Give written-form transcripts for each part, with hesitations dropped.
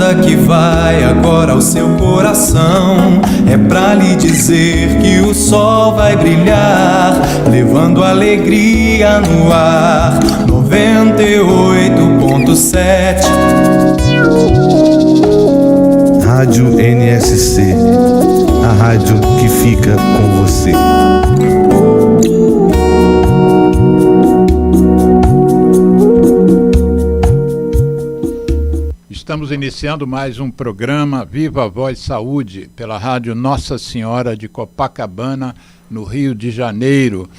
nota que vai agora ao seu coração é pra lhe dizer que o sol vai brilhar, levando alegria no ar. 98.7 Rádio NSC, a rádio que fica com você. Estamos iniciando mais um programa Viva a Voz Saúde pela Rádio Nossa Senhora de Copacabana, no Rio de Janeiro.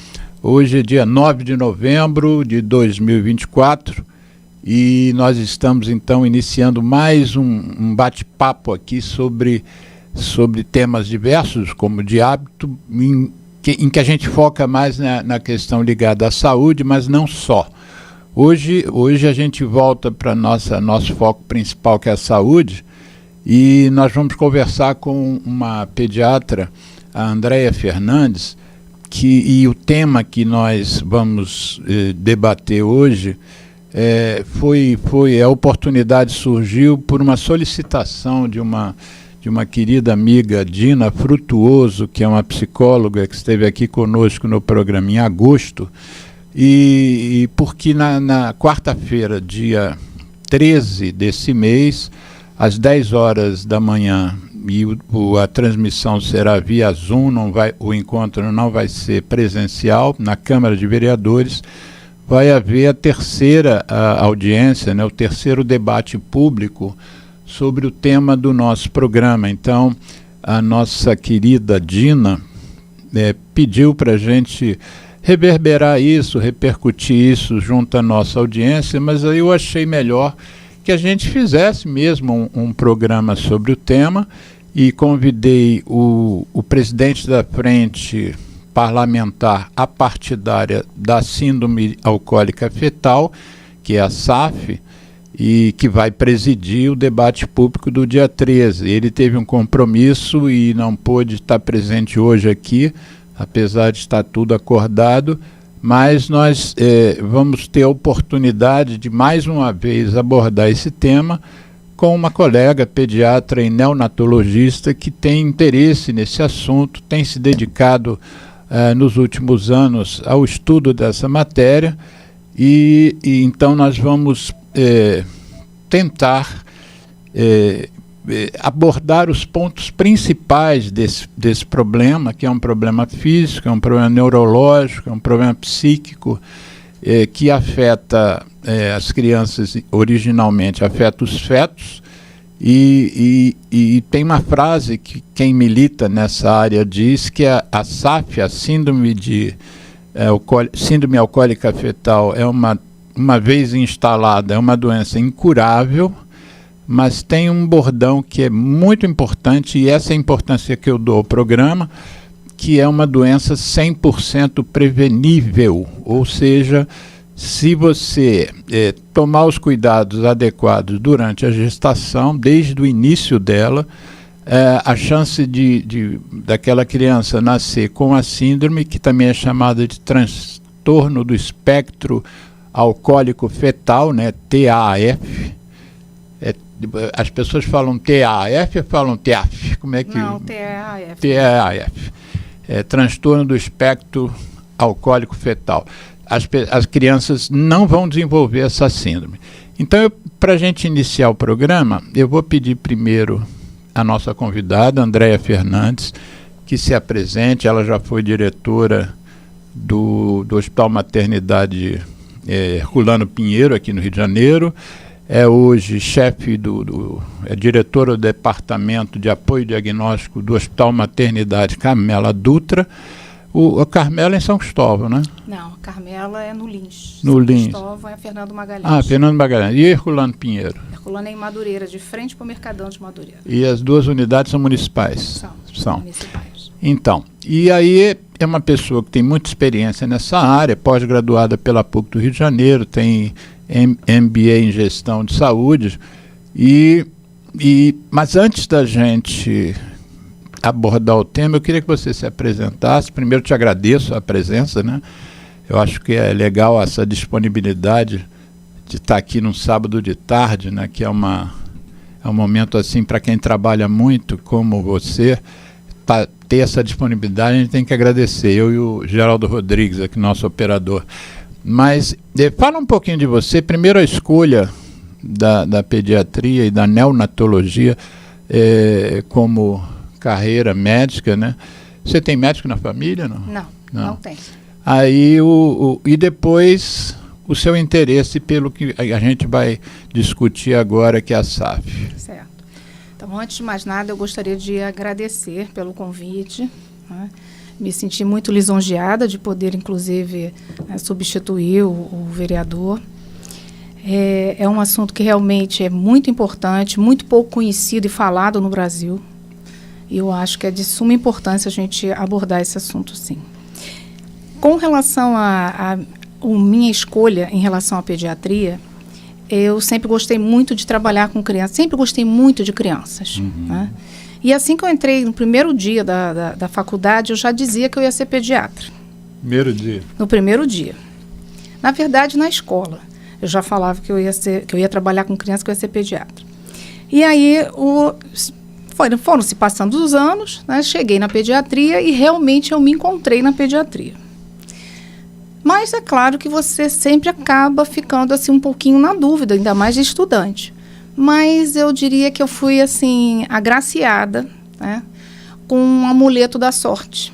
Hoje é dia 9 de novembro de 2024 e nós estamos então iniciando mais um bate-papo aqui sobre temas diversos, como de hábito, em que a gente foca mais na questão ligada à saúde, mas não só. Hoje a gente volta para nosso foco principal, que é a saúde, e nós vamos conversar com uma pediatra, a Andréia Fernandes, e o tema que nós vamos debater hoje a oportunidade surgiu por uma solicitação de uma querida amiga, Dina Frutuoso, que é uma psicóloga que esteve aqui conosco no programa em agosto, e porque na quarta-feira, dia 13 desse mês, às 10 horas da manhã, e a transmissão será via Zoom, o encontro não vai ser presencial, na Câmara de Vereadores, vai haver a terceira audiência, o terceiro debate público sobre o tema do nosso programa. Então, a nossa querida Dina pediu para a gente reverberar isso, repercutir isso junto à nossa audiência, mas aí eu achei melhor que a gente fizesse mesmo um programa sobre o tema e convidei o presidente da Frente Parlamentar Apartidária da Síndrome Alcoólica Fetal, que é a SAF, e que vai presidir o debate público do dia 13. Ele teve um compromisso e não pôde estar presente hoje aqui, apesar de estar tudo acordado, mas nós vamos ter a oportunidade de mais uma vez abordar esse tema com uma colega pediatra e neonatologista que tem interesse nesse assunto, tem se dedicado nos últimos anos ao estudo dessa matéria, e então nós vamos tentar abordar os pontos principais desse problema, que é um problema físico, é um problema neurológico, é um problema psíquico, que afeta as crianças, originalmente afeta os fetos, e tem uma frase que quem milita nessa área diz que a SAF, a síndrome alcoólica fetal, é uma vez instalada, é uma doença incurável, mas tem um bordão que é muito importante, e essa é a importância que eu dou ao programa, que é uma doença 100% prevenível, ou seja, se você tomar os cuidados adequados durante a gestação, desde o início dela, a chance daquela criança nascer com a síndrome, que também é chamada de transtorno do espectro alcoólico fetal, TAF. As pessoas falam TAF ou falam TAF? Como é que... Não, TAF. TAF. Transtorno do espectro alcoólico fetal. As crianças não vão desenvolver essa síndrome. Então, para a gente iniciar o programa, eu vou pedir primeiro a nossa convidada, Andréia Fernandes, que se apresente. Ela já foi diretora do Hospital Maternidade Herculano Pinheiro, aqui no Rio de Janeiro. É hoje chefe é diretora do Departamento de Apoio Diagnóstico do Hospital Maternidade Carmela Dutra. A Carmela é em São Cristóvão, né? Não, a Carmela é no Lins. No Lins. São Cristóvão é Fernando Magalhães. Fernando Magalhães. E Herculano Pinheiro? Herculano é em Madureira, de frente para o Mercadão de Madureira. E as duas unidades são municipais? São municipais. Então, e aí é uma pessoa que tem muita experiência nessa área, pós-graduada pela PUC do Rio de Janeiro, tem MBA em Gestão de Saúde, mas antes da gente abordar o tema, eu queria que você se apresentasse. Primeiro, te agradeço a presença, né? Eu acho que é legal essa disponibilidade de estar aqui num sábado de tarde, né? Que é É um momento assim para quem trabalha muito, como você, ter essa disponibilidade, a gente tem que agradecer. Eu e o Geraldo Rodrigues, aqui, nosso operador. Mas fala um pouquinho de você. Primeiro, a escolha da pediatria e da neonatologia como carreira médica, né? Você tem médico na família, não? Não tem. Aí, e depois o seu interesse pelo que a gente vai discutir agora, que é a SAF. Certo. Então, antes de mais nada, eu gostaria de agradecer pelo convite, né? Me senti muito lisonjeada de poder, inclusive, substituir o vereador. É um assunto que realmente é muito importante, muito pouco conhecido e falado no Brasil. E eu acho que é de suma importância a gente abordar esse assunto, sim. Com relação a minha escolha em relação à pediatria, eu sempre gostei muito de trabalhar com crianças, sempre gostei muito de crianças. Né? E assim que eu entrei no primeiro dia da faculdade, eu já dizia que eu ia ser pediatra. Primeiro dia? No primeiro dia. Na verdade, na escola. Eu já falava que eu ia trabalhar com criança, que eu ia ser pediatra. E aí, foram se passando os anos, né? Cheguei na pediatria e realmente eu me encontrei na pediatria. Mas é claro que você sempre acaba ficando assim um pouquinho na dúvida, ainda mais de estudante. Mas eu diria que eu fui assim agraciada, né, com um amuleto da sorte.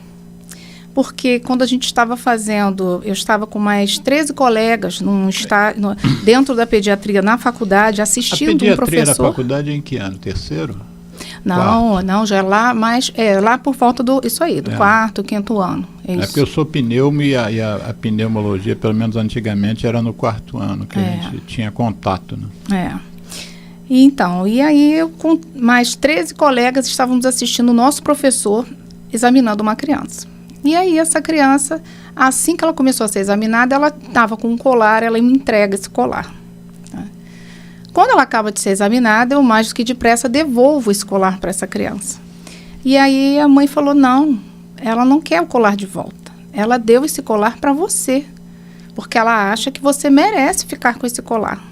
Porque quando a gente estava fazendo, eu estava com mais 13 colegas dentro da pediatria na faculdade, assistindo um professor. A pediatria na faculdade em que ano? Terceiro? Não, já é lá, mas lá por volta do quarto, quinto ano. É porque eu sou pneumo e a pneumologia, pelo menos antigamente, era no quarto ano que a gente tinha contato, né? E aí eu com mais 13 colegas estávamos assistindo o nosso professor examinando uma criança. E aí essa criança, assim que ela começou a ser examinada, ela estava com um colar, ela me entrega esse colar. Quando ela acaba de ser examinada, eu mais do que depressa devolvo esse colar para essa criança. E aí a mãe falou, não, ela não quer o colar de volta. Ela deu esse colar para você, porque ela acha que você merece ficar com esse colar.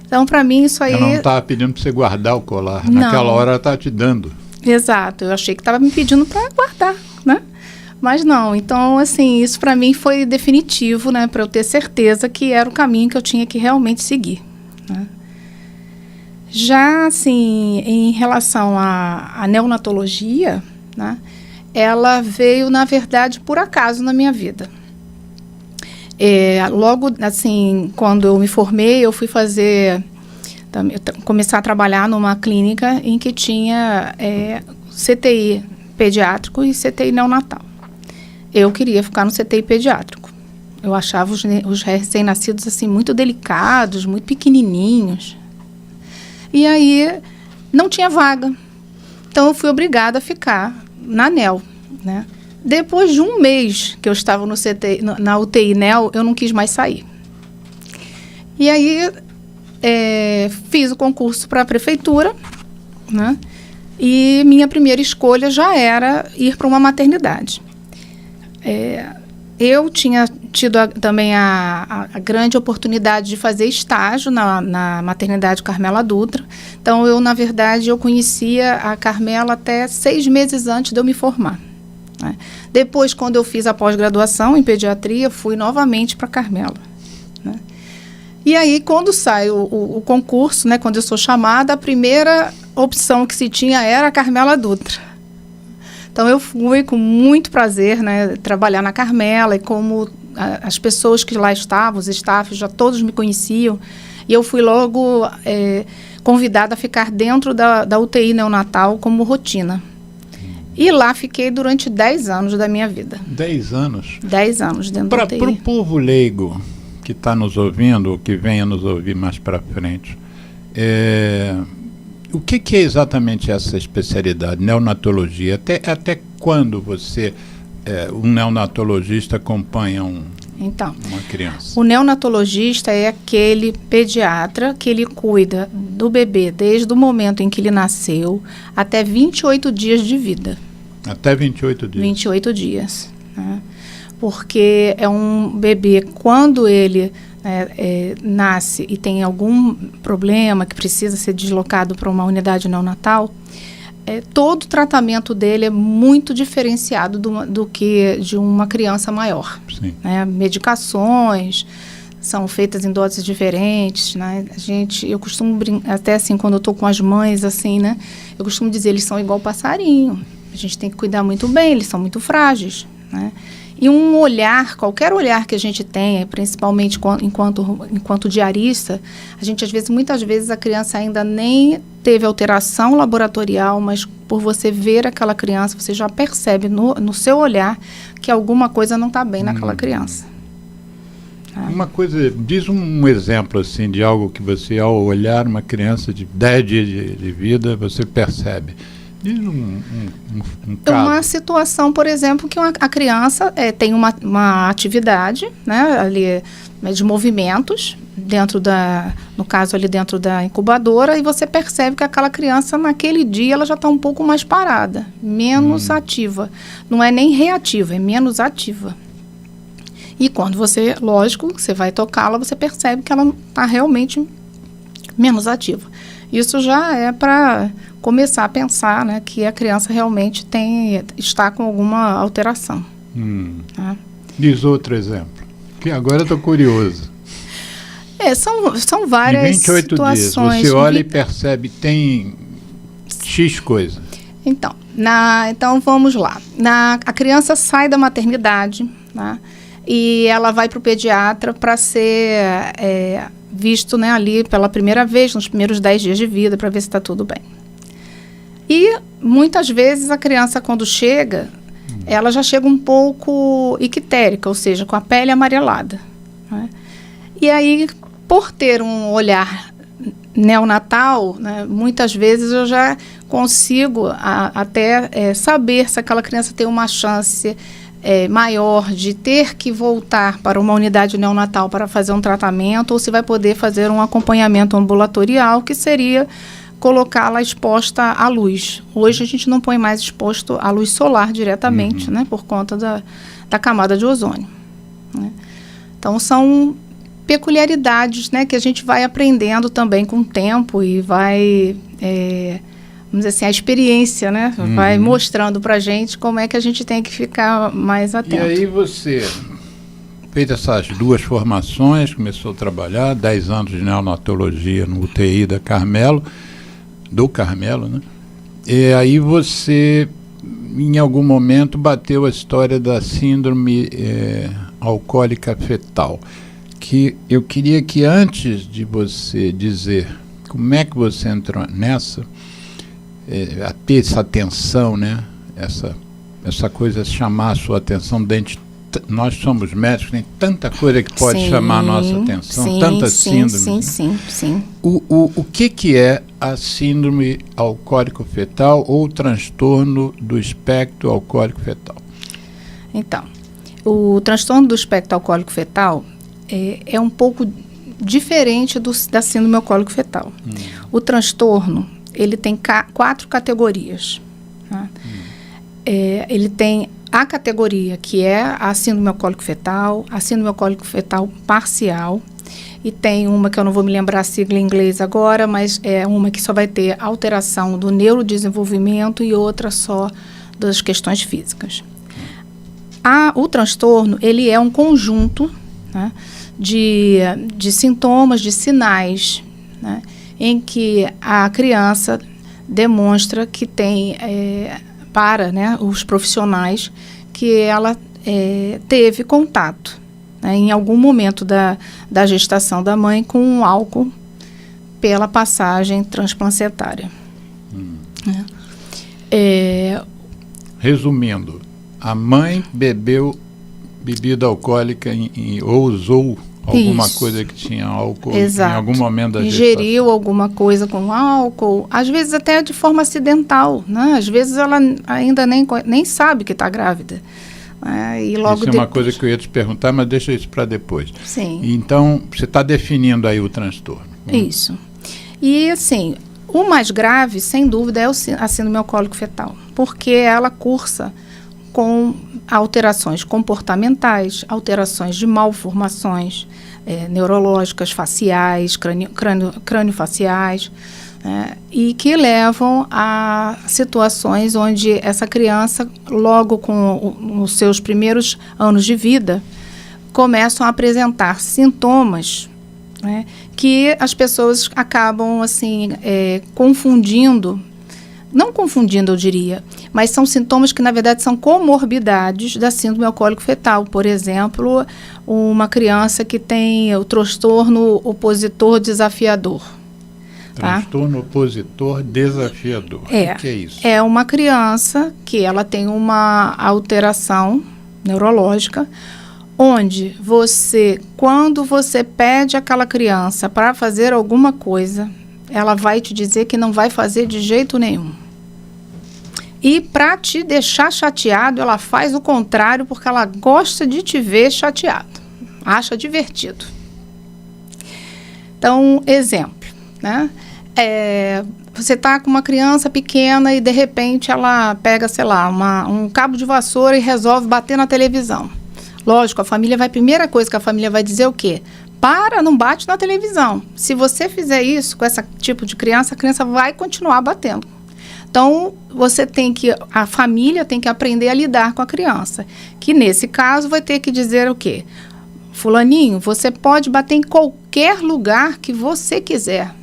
Então, para mim, isso aí... Ela não estava pedindo para você guardar o colar. Não. Naquela hora ela estava te dando. Exato, eu achei que estava me pedindo para guardar, né? Mas não, então, assim, isso para mim foi definitivo, né? Para eu ter certeza que era o caminho que eu tinha que realmente seguir, né? Já, assim, em relação à neonatologia, né, ela veio, na verdade, por acaso na minha vida. Logo, assim, quando eu me formei, eu fui começar a trabalhar numa clínica em que tinha CTI pediátrico e CTI neonatal. Eu queria ficar no CTI pediátrico. Eu achava os recém-nascidos, assim, muito delicados, muito pequenininhos. E aí, não tinha vaga. Então, eu fui obrigada a ficar na NEL, né? Depois de um mês que eu estava na UTI NEL, eu não quis mais sair. E aí, fiz o concurso para a prefeitura, né? E minha primeira escolha já era ir para uma maternidade. Eu tinha tido também a grande oportunidade de fazer estágio na maternidade Carmela Dutra. Então, eu, na verdade, eu conhecia a Carmela até 6 meses antes de eu me formar, né? Depois, quando eu fiz a pós-graduação em pediatria, fui novamente para a Carmela, né? E aí, quando sai o concurso, né, quando eu sou chamada, a primeira opção que se tinha era a Carmela Dutra. Então, eu fui com muito prazer, né, trabalhar na Carmela, e como as pessoas que lá estavam, os staffs, já todos me conheciam, e eu fui logo convidada a ficar dentro da UTI neonatal como rotina. E lá fiquei durante 10 anos da minha vida. 10 anos? 10 anos dentro da UTI. Para o povo leigo que está nos ouvindo, ou que venha nos ouvir mais para frente, o que é exatamente essa especialidade, neonatologia? Até quando um neonatologista acompanha uma criança? O neonatologista é aquele pediatra que ele cuida do bebê desde o momento em que ele nasceu até 28 dias de vida. Até 28 dias? 28 dias, né? Porque é um bebê, quando ele nasce e tem algum problema que precisa ser deslocado para uma unidade neonatal, todo o tratamento dele é muito diferenciado do que de uma criança maior. Medicações são feitas em doses diferentes, né? Eu costumo até assim, quando eu estou com as mães, assim, né? Eu costumo dizer, eles são igual passarinho. A gente tem que cuidar muito bem, eles são muito frágeis, né? E um olhar, qualquer olhar que a gente tenha, principalmente enquanto diarista, muitas vezes a criança ainda nem teve alteração laboratorial, mas por você ver aquela criança, você já percebe no seu olhar que alguma coisa não está bem naquela criança. Uma coisa, diz um exemplo assim de algo que você, ao olhar uma criança de 10 dias de vida, você percebe. Diz um caso. Uma situação, por exemplo, que a criança tem uma atividade, né, ali, de movimentos, no caso ali dentro da incubadora, e você percebe que aquela criança, naquele dia, ela já está um pouco mais parada, menos ativa. Não é nem reativa, é menos ativa. E quando você vai tocá-la, você percebe que ela está realmente menos ativa. Isso já é para começar a pensar, né, que a criança realmente está com alguma alteração. Diz outro exemplo, que agora eu estou curioso. São várias 28 situações. Dias, você olha e percebe, tem X coisa. Então vamos lá. A criança sai da maternidade, né, e ela vai para o pediatra para ser visto, né, ali pela primeira vez, nos primeiros 10 dias de vida, para ver se está tudo bem. E muitas vezes a criança, quando chega, ela já chega um pouco ictérica, ou seja, com a pele amarelada, né? E aí, por ter um olhar neonatal, né, muitas vezes eu já consigo até saber se aquela criança tem uma chance maior de ter que voltar para uma unidade neonatal para fazer um tratamento, ou se vai poder fazer um acompanhamento ambulatorial, que seria colocá-la exposta à luz. Hoje a gente não põe mais exposto à luz solar diretamente, né, por conta da camada de ozônio, né? Então são peculiaridades, né, que a gente vai aprendendo também com o tempo e vai, vamos dizer assim, a experiência, né, vai mostrando para a gente como é que a gente tem que ficar mais atento. E aí você fez essas 2 formações, começou a trabalhar, 10 anos de neonatologia no UTI do Carmelo, né? E aí você, em algum momento, bateu a história da síndrome alcoólica fetal, que eu queria que antes de você dizer como é que você entrou nessa, a ter essa atenção, né? Essa coisa chamar a sua atenção dentro. Nós somos médicos, tem tanta coisa que pode chamar a nossa atenção, tantas síndromes. Sim. O que é a síndrome alcoólico-fetal ou transtorno do espectro alcoólico-fetal? Então, o transtorno do espectro alcoólico-fetal é um pouco diferente da síndrome alcoólico-fetal. O transtorno, ele tem 4 categorias, né? Ele tem a categoria que é a síndrome alcoólico-fetal, a síndrome alcoólico-fetal parcial, e tem uma que eu não vou me lembrar a sigla em inglês agora, mas é uma que só vai ter alteração do neurodesenvolvimento e outra só das questões físicas. O transtorno, ele é um conjunto, né, de sintomas, de sinais, né, em que a criança demonstra que tem, né, os profissionais, que ela teve contato, né, em algum momento da gestação da mãe com o álcool pela passagem transplacentária. Resumindo, a mãe bebeu bebida alcoólica ou usou alguma coisa que tinha álcool. Exato. Em algum momento da gestação. Ingeriu alguma coisa com álcool, às vezes até de forma acidental, né? Às vezes ela ainda nem sabe que está grávida. E logo isso é uma coisa que eu ia te perguntar, mas deixa isso para depois. Sim. Então, você está definindo aí o transtorno. Isso. E, assim, o mais grave, sem dúvida, é a síndrome alcoólico-fetal, porque ela cursa alterações comportamentais, alterações de malformações neurológicas, faciais, crâniofaciais, e que levam a situações onde essa criança, logo com os seus primeiros anos de vida, começam a apresentar sintomas, né, que as pessoas acabam assim, confundindo, não confundindo, eu diria, mas são sintomas que, na verdade, são comorbidades da síndrome alcoólico-fetal. Por exemplo, uma criança que tem o transtorno opositor desafiador. Transtorno opositor desafiador. O que é isso? É uma criança que ela tem uma alteração neurológica, onde quando você pede àquela criança para fazer alguma coisa, ela vai te dizer que não vai fazer de jeito nenhum. E para te deixar chateado, ela faz o contrário, porque ela gosta de te ver chateado. Acha divertido. Então, exemplo, né? Você está com uma criança pequena e, de repente, ela pega, sei lá, um cabo de vassoura e resolve bater na televisão. Lógico, a primeira coisa que a família vai dizer é o quê? Para, não bate na televisão. Se você fizer isso com esse tipo de criança, a criança vai continuar batendo. Então, a família tem que aprender a lidar com a criança, que nesse caso vai ter que dizer o quê? Fulaninho, você pode bater em qualquer lugar que você quiser,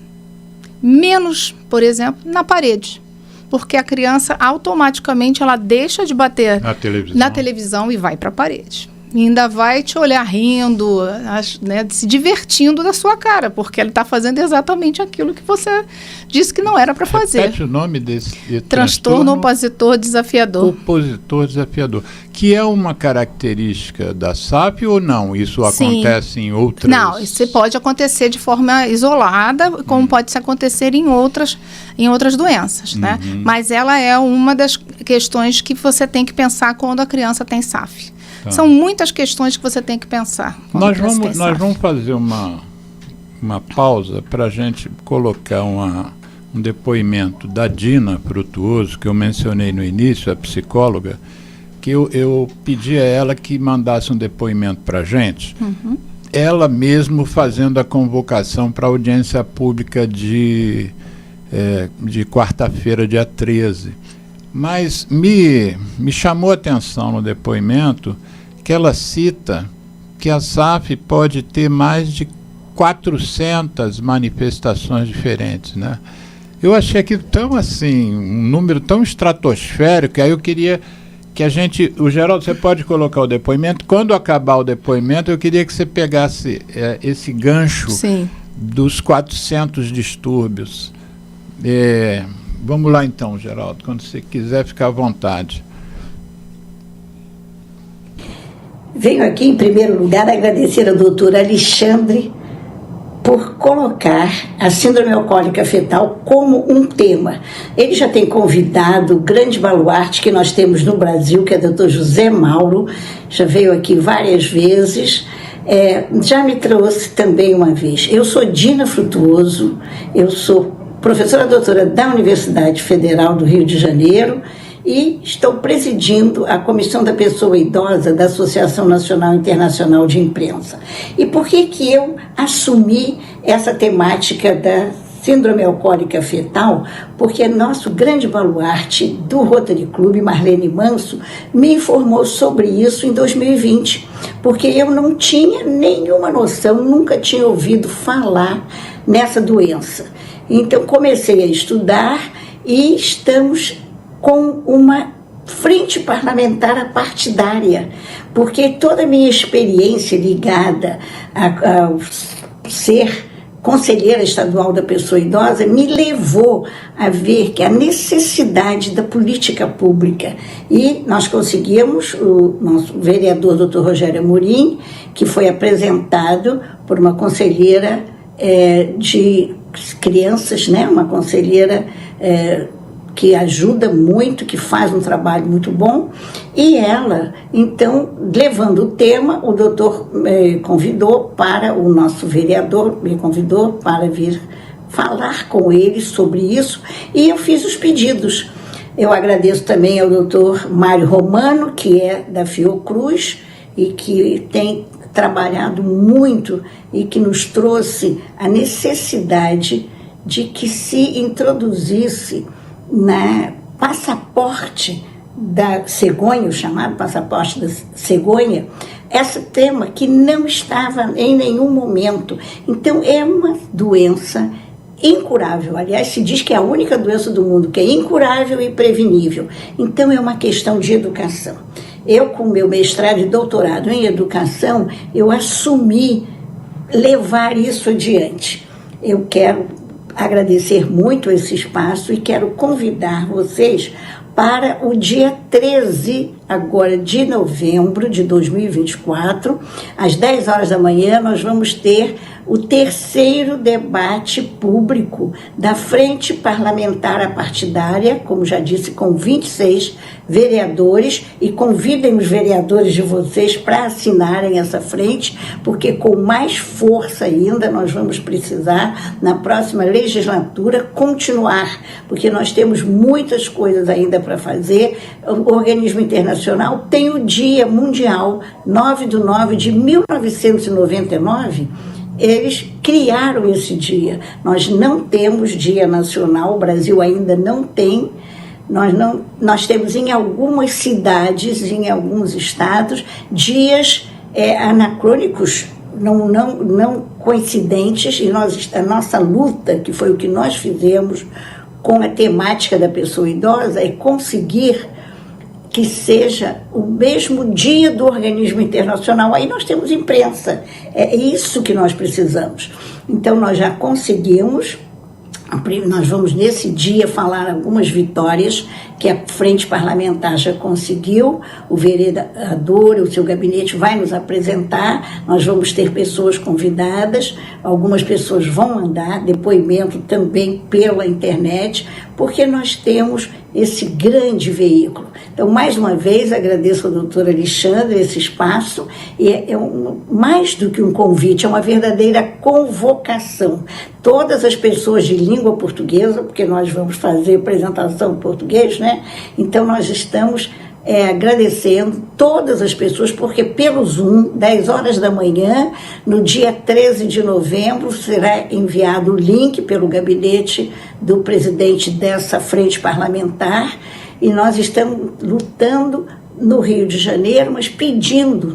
menos, por exemplo, na parede, porque a criança automaticamente ela deixa de bater na televisão e vai para a parede. E ainda vai te olhar rindo, né, se divertindo da sua cara, porque ele está fazendo exatamente aquilo que você disse que não era para fazer. Repete o nome desse transtorno opositor desafiador. Opositor desafiador, que é uma característica da SAP ou não? Isso acontece em outras... Não, isso pode acontecer de forma isolada, como pode acontecer em outras doenças, né? Mas ela é uma das questões que você tem que pensar quando a criança tem SAF. Tá. São muitas questões que você tem que pensar. Nós vamos fazer uma pausa para a gente colocar um depoimento da Dina Frutuoso, que eu mencionei no início, a psicóloga, que eu pedi a ela que mandasse um depoimento para a gente. Ela mesmo fazendo a convocação para a audiência pública de quarta-feira, dia 13. Mas me chamou a atenção no depoimento que ela cita que a SAF pode ter mais de 400 manifestações diferentes, né? Eu achei aquilo tão assim, um número tão estratosférico, aí eu queria que o Geraldo, você pode colocar o depoimento, quando acabar o depoimento, eu queria que você pegasse esse gancho dos 400 distúrbios. Vamos lá então, Geraldo, quando você quiser ficar à vontade. Venho aqui, em primeiro lugar, agradecer ao doutor Alexandre por colocar a síndrome alcoólica fetal como um tema. Ele já tem convidado o grande baluarte que nós temos no Brasil, que é o doutor José Mauro, já veio aqui várias vezes, já me trouxe também uma vez. Eu sou Dina Frutuoso, eu sou professora doutora da Universidade Federal do Rio de Janeiro e estou presidindo a Comissão da Pessoa Idosa da Associação Nacional e Internacional de Imprensa. E por que eu assumi essa temática da síndrome alcoólica fetal? Porque nosso grande baluarte do Rotary Club, Marlene Manso, me informou sobre isso em 2020, porque eu não tinha nenhuma noção, nunca tinha ouvido falar nessa doença. Então comecei a estudar e estamos com uma frente parlamentar apartidária, porque toda a minha experiência ligada a ser conselheira estadual da pessoa idosa me levou a ver que a necessidade da política pública, e nós conseguimos, o nosso vereador Dr. Rogério Amorim, que foi apresentado por uma conselheira de crianças, né? Uma conselheira que ajuda muito, que faz um trabalho muito bom, e ela, então, levando o tema, o doutor o nosso vereador me convidou para vir falar com ele sobre isso, e eu fiz os pedidos. Eu agradeço também ao doutor Mário Romano, que é da Fiocruz e que tem trabalhado muito e que nos trouxe a necessidade de que se introduzisse na passaporte da cegonha, o chamado passaporte da cegonha, esse tema que não estava em nenhum momento. Então, é uma doença incurável. Aliás, se diz que é a única doença do mundo que é incurável e prevenível. Então, é uma questão de educação. Eu, com meu mestrado e doutorado em educação, eu assumi levar isso adiante. Eu quero agradecer muito esse espaço e quero convidar vocês para o dia 13, agora de novembro de 2024, às 10 horas da manhã, nós vamos ter o terceiro debate público da Frente Parlamentar Apartidária, como já disse, com 26 vereadores, e convidem os vereadores de vocês para assinarem essa frente, porque com mais força ainda nós vamos precisar, na próxima legislatura, continuar, porque nós temos muitas coisas ainda para fazer. O organismo internacional tem o Dia Mundial 9/9 de 1999, eles criaram esse dia. Nós não temos dia nacional, o Brasil ainda não tem. Nós temos em algumas cidades, em alguns estados, dias anacrônicos, não coincidentes, e a nossa luta, que foi o que nós fizemos com a temática da pessoa idosa, é conseguir que seja o mesmo dia do organismo internacional. Aí nós temos imprensa, é isso que nós precisamos. Então nós já conseguimos, nós vamos nesse dia falar algumas vitórias que a Frente Parlamentar já conseguiu, o vereador, o seu gabinete vai nos apresentar, nós vamos ter pessoas convidadas, algumas pessoas vão mandar depoimento também pela internet, porque nós temos esse grande veículo. Então, mais uma vez, agradeço ao doutor Alexandre esse espaço, e mais do que um convite, é uma verdadeira convocação. Todas as pessoas de língua portuguesa, porque nós vamos fazer apresentação em português, né? Então, nós estamos agradecendo todas as pessoas, porque pelo Zoom, 10 horas da manhã, no dia 13 de novembro, será enviado o link pelo gabinete do presidente dessa frente parlamentar, e nós estamos lutando no Rio de Janeiro, mas pedindo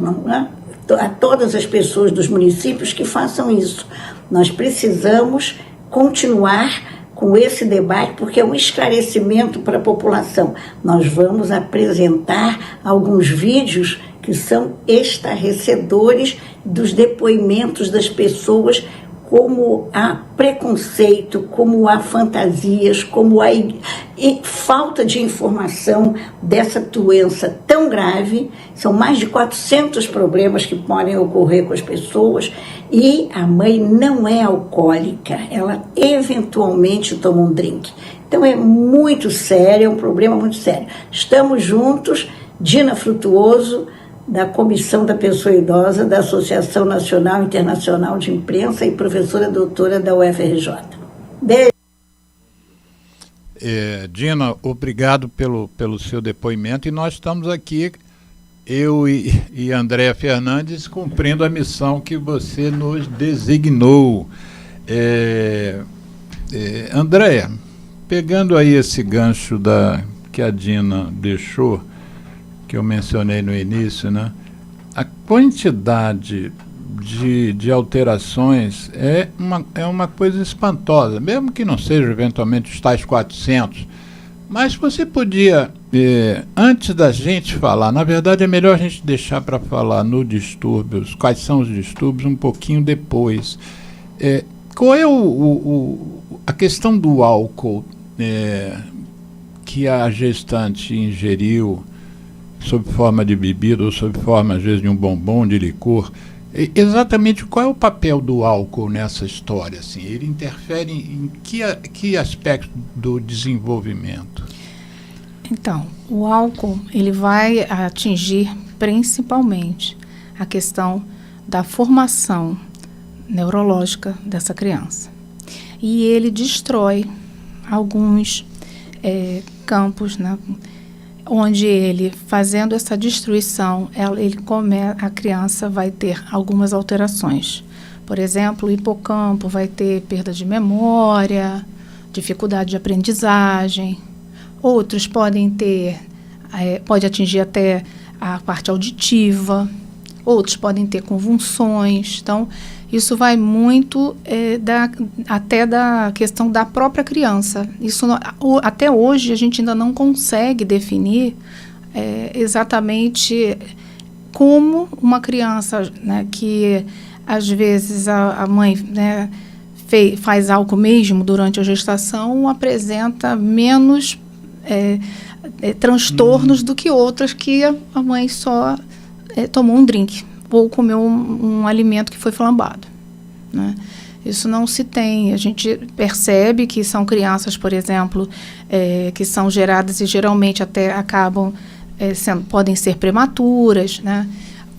a todas as pessoas dos municípios que façam isso. Nós precisamos continuar com esse debate, porque é um esclarecimento para a população. Nós vamos apresentar alguns vídeos que são estarrecedores dos depoimentos das pessoas, como há preconceito, como há fantasias, como há falta de informação dessa doença tão grave. São mais de 400 problemas que podem ocorrer com as pessoas, e a mãe não é alcoólica, ela eventualmente toma um drink. Então é muito sério, é um problema muito sério. Estamos juntos, Dina Frutuoso, da Comissão da Pessoa Idosa, da Associação Nacional e Internacional de Imprensa, e professora doutora da UFRJ. Beijo. Dina, obrigado pelo seu depoimento, e nós estamos aqui, eu e Andréa Fernandes, cumprindo a missão que você nos designou. Andréa, pegando aí esse gancho que a Dina deixou, que eu mencionei no início, né? A quantidade de alterações é uma coisa espantosa, mesmo que não seja eventualmente os tais 400, mas você podia, antes da gente falar, na verdade é melhor a gente deixar para falar no distúrbios, quais são os distúrbios, um pouquinho depois. Qual é a questão do álcool que a gestante ingeriu, sob forma de bebida ou sob forma, às vezes, de um bombom, de licor? Exatamente qual é o papel do álcool nessa história? Assim, ele interfere em que aspecto do desenvolvimento? Então, o álcool ele vai atingir principalmente a questão da formação neurológica dessa criança. E ele destrói alguns hipocampos, né? Onde ele, fazendo essa destruição, a criança vai ter algumas alterações. Por exemplo, o hipocampo vai ter perda de memória, dificuldade de aprendizagem. Outros podem ter, pode atingir até a parte auditiva. Outros podem ter convulsões. Então, isso vai muito até da questão da própria criança. Isso, até hoje, a gente ainda não consegue definir exatamente como uma criança, né, que às vezes a mãe, né, faz algo mesmo durante a gestação, apresenta menos transtornos do que outras que a mãe só tomou um drink ou comeu um alimento que foi flambado, né? Isso não se tem. A gente percebe que são crianças, por exemplo, que são geradas e geralmente até acabam podem ser prematuras, né?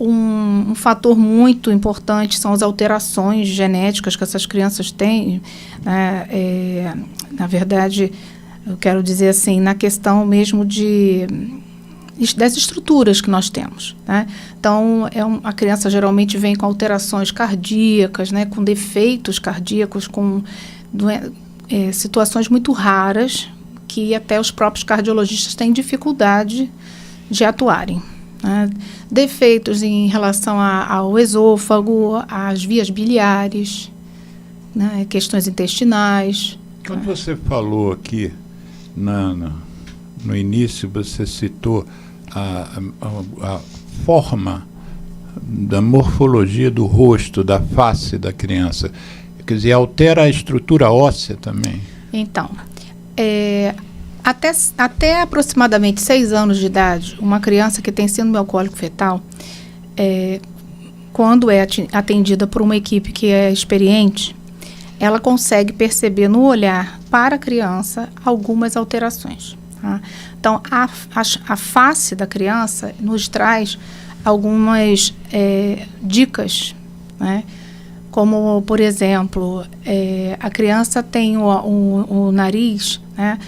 Um fator muito importante são as alterações genéticas que essas crianças têm, né? Na verdade, eu quero dizer assim, na questão mesmo das estruturas que nós temos, né? Então, a criança geralmente vem com alterações cardíacas, né? Com defeitos cardíacos, com situações muito raras que até os próprios cardiologistas têm dificuldade de atuarem, né? Defeitos em relação ao esôfago, às vias biliares, né? Questões intestinais. Quando você falou aqui, no início, você citou a forma da morfologia do rosto, da face da criança. Quer dizer, altera a estrutura óssea também? Então, até aproximadamente 6 anos de idade, uma criança que tem síndrome alcoólico fetal, quando é atendida por uma equipe que é experiente, ela consegue perceber no olhar para a criança algumas alterações, tá? Então, a face da criança nos traz algumas dicas, né? Como, por exemplo, a criança tem o nariz, né?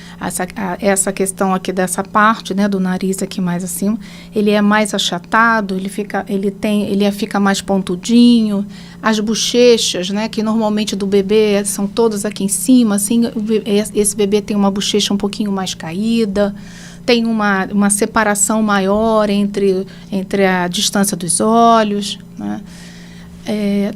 Essa questão aqui dessa parte, né, do nariz aqui mais acima, ele é mais achatado, ele fica mais pontudinho. As bochechas, né, que normalmente do bebê são todas aqui em cima, assim, esse bebê tem uma bochecha um pouquinho mais caída, tem uma separação maior entre a distância dos olhos, né?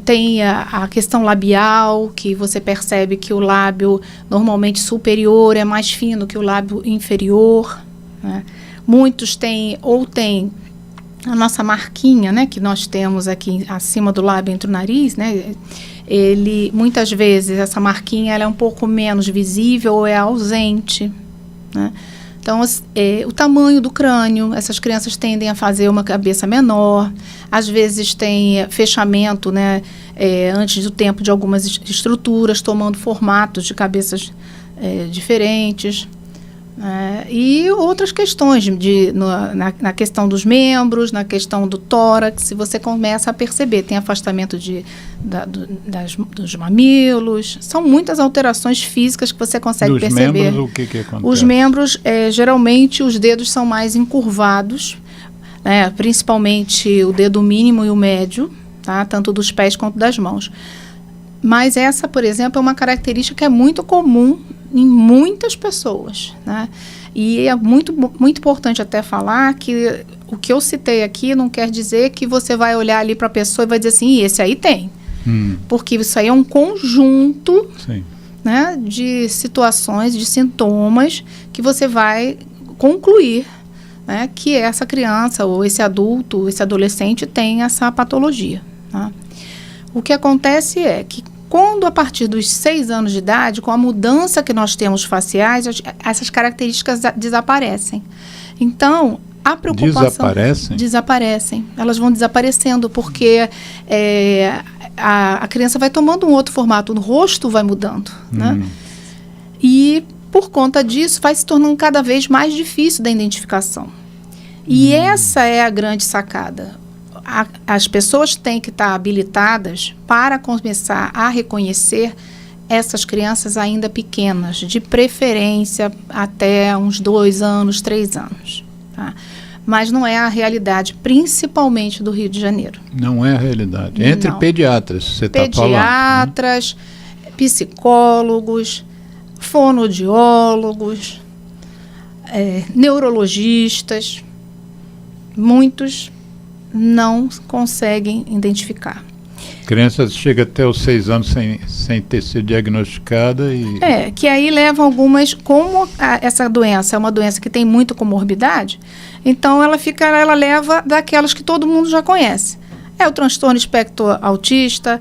Tem a questão labial, que você percebe que o lábio normalmente superior é mais fino que o lábio inferior, né? Muitos têm a nossa marquinha, né, que nós temos aqui acima do lábio entre o nariz, né? Muitas vezes essa marquinha ela é um pouco menos visível ou é ausente, né? Então, o tamanho do crânio, essas crianças tendem a fazer uma cabeça menor, às vezes tem fechamento, né, antes do tempo de algumas estruturas, tomando formatos de cabeças diferentes. E outras questões, na questão dos membros, na questão do tórax, você começa a perceber, tem afastamento dos mamilos, são muitas alterações físicas que você consegue perceber. Dos membros, o que acontece? Os membros, geralmente, os dedos são mais encurvados, né, principalmente o dedo mínimo e o médio, tá, tanto dos pés quanto das mãos. Mas essa, por exemplo, é uma característica que é muito comum em muitas pessoas, né? E é muito, muito importante até falar que o que eu citei aqui não quer dizer que você vai olhar ali para a pessoa e vai dizer assim, esse aí tem. Porque isso aí é um conjunto, né, de situações, de sintomas que você vai concluir, né, que essa criança ou esse adulto, esse adolescente tem essa patologia, tá? O que acontece é que quando a partir dos 6 anos de idade, com a mudança que nós temos faciais, essas características desaparecem. Então, a preocupação... Desaparecem. Elas vão desaparecendo porque a criança vai tomando um outro formato, o rosto vai mudando, né? E, por conta disso, vai se tornando cada vez mais difícil da identificação. E essa é a grande sacada. As pessoas têm que estar habilitadas para começar a reconhecer essas crianças ainda pequenas, de preferência até uns 2 anos, 3 anos. Tá? Mas não é a realidade, principalmente do Rio de Janeiro. Não é a realidade. Entre não. Pediatras, você está falando. Pediatras, psicólogos, fonoaudiólogos, neurologistas, muitos não conseguem identificar. Criança chega até os 6 anos sem ter sido diagnosticada e... que aí levam algumas, como essa doença é uma doença que tem muita comorbidade, então ela leva daquelas que todo mundo já conhece. É o transtorno espectro autista,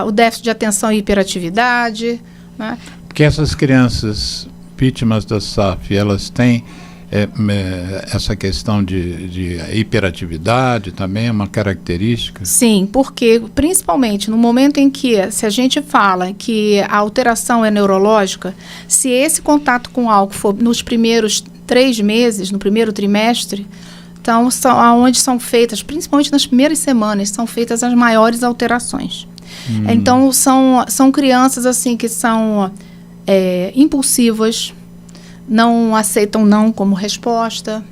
o déficit de atenção e hiperatividade, né? Porque essas crianças vítimas da SAF, elas têm essa questão de hiperatividade também é uma característica? Sim, porque principalmente no momento em que, se a gente fala que a alteração é neurológica, se esse contato com álcool for nos primeiros 3 meses, no primeiro trimestre, então onde são feitas, principalmente nas primeiras semanas, são feitas as maiores alterações. Então são crianças assim que são impulsivas, não aceitam não como resposta.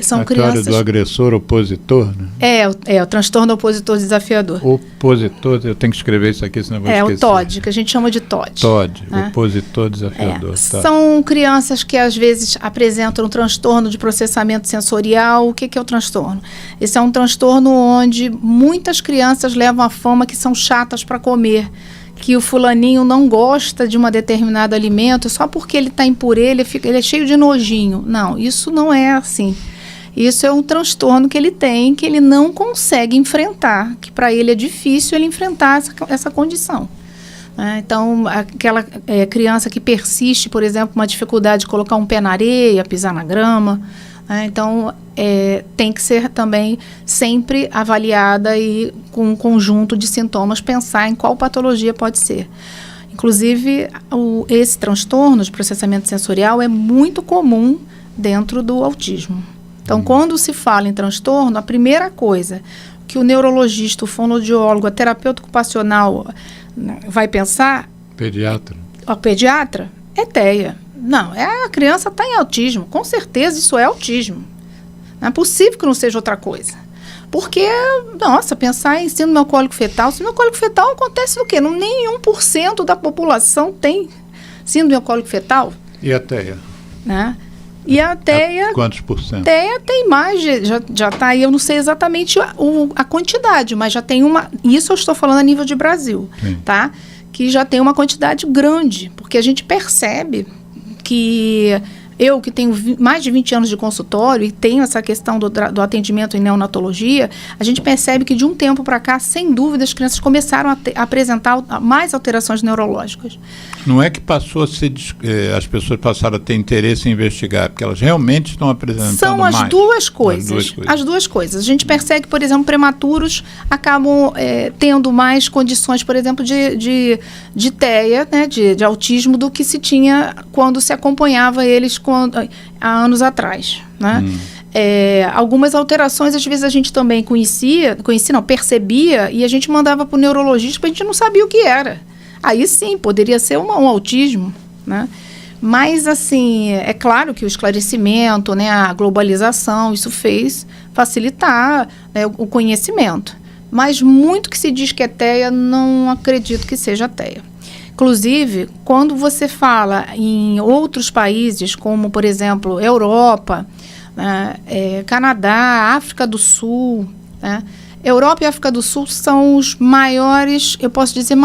São crianças... do agressor opositor, né? O transtorno opositor desafiador. Opositor, eu tenho que escrever isso aqui, senão eu vou esquecer. O TOD, que a gente chama de TOD. TOD, opositor desafiador. Tá. São crianças que às vezes apresentam um transtorno de processamento sensorial. O que é o transtorno? Esse é um transtorno onde muitas crianças levam a fama que são chatas para comer, que o fulaninho não gosta de um determinado alimento, só porque ele está impurê, ele é cheio de nojinho. Não, isso não é assim. Isso é um transtorno que ele tem, que ele não consegue enfrentar, que para ele é difícil ele enfrentar essa condição. Então, aquela criança que persiste, por exemplo, uma dificuldade de colocar um pé na areia, pisar na grama, então, tem que ser também sempre avaliada e com um conjunto de sintomas, pensar em qual patologia pode ser. Inclusive, esse transtorno de processamento sensorial é muito comum dentro do autismo. Então, quando se fala em transtorno, a primeira coisa que o neurologista, o fonoaudiólogo, a terapeuta ocupacional vai pensar... Pediatra. O pediatra é TEA. Não, a criança está em autismo. Com certeza isso é autismo. Não é possível que não seja outra coisa. Porque, pensar em síndrome alcoólico fetal. Síndrome alcoólico fetal acontece no quê? Nem 1% da população tem síndrome alcoólico fetal. E a TEA? Né? E a TEA... Quantos por cento? TEA tem mais, já está aí, eu não sei exatamente a quantidade, mas já tem uma... Isso eu estou falando a nível de Brasil, tá? Que já tem uma quantidade grande, porque a gente percebe... que eu, que tenho mais de 20 anos de consultório e tenho essa questão do atendimento em neonatologia, a gente percebe que de um tempo para cá, sem dúvida, as crianças começaram a apresentar mais alterações neurológicas. Não é que passou a ser, as pessoas passaram a ter interesse em investigar, porque elas realmente estão apresentando São mais. As duas coisas. As duas coisas. A gente percebe que, por exemplo, prematuros acabam tendo mais condições, por exemplo, de TEA, né, de autismo, do que se tinha quando se acompanhava eles há anos atrás, né? Algumas alterações, às vezes a gente também percebia, e a gente mandava para o neurologista, porque a gente não sabia o que era. Aí sim, poderia ser um autismo, né? Mas, assim, é claro que o esclarecimento, né, a globalização, isso fez facilitar, né, o conhecimento. Mas muito que se diz que é TEA, não acredito que seja TEA. Inclusive, quando você fala em outros países, como, por exemplo, Europa, né, Canadá, África do Sul, né, Europa e África do Sul são os maiores, eu posso dizer,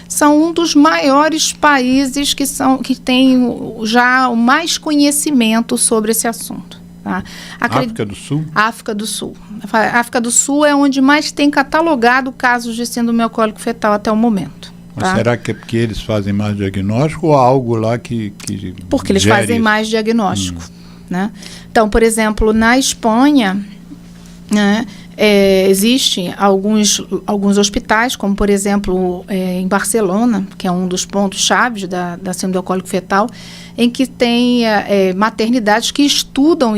são um dos maiores países que têm já mais conhecimento sobre esse assunto. Tá? África do Sul? África do Sul. A África do Sul é onde mais tem catalogado casos de síndrome alcoólico fetal até o momento. Mas será que é porque eles fazem mais diagnóstico ou há algo lá que porque eles fazem isso? Mais diagnóstico. Né? Então, por exemplo, na Espanha, né, existem alguns hospitais, como, por exemplo, em Barcelona, que é um dos pontos chaves da síndrome alcoólico fetal, em que tem maternidades que estudam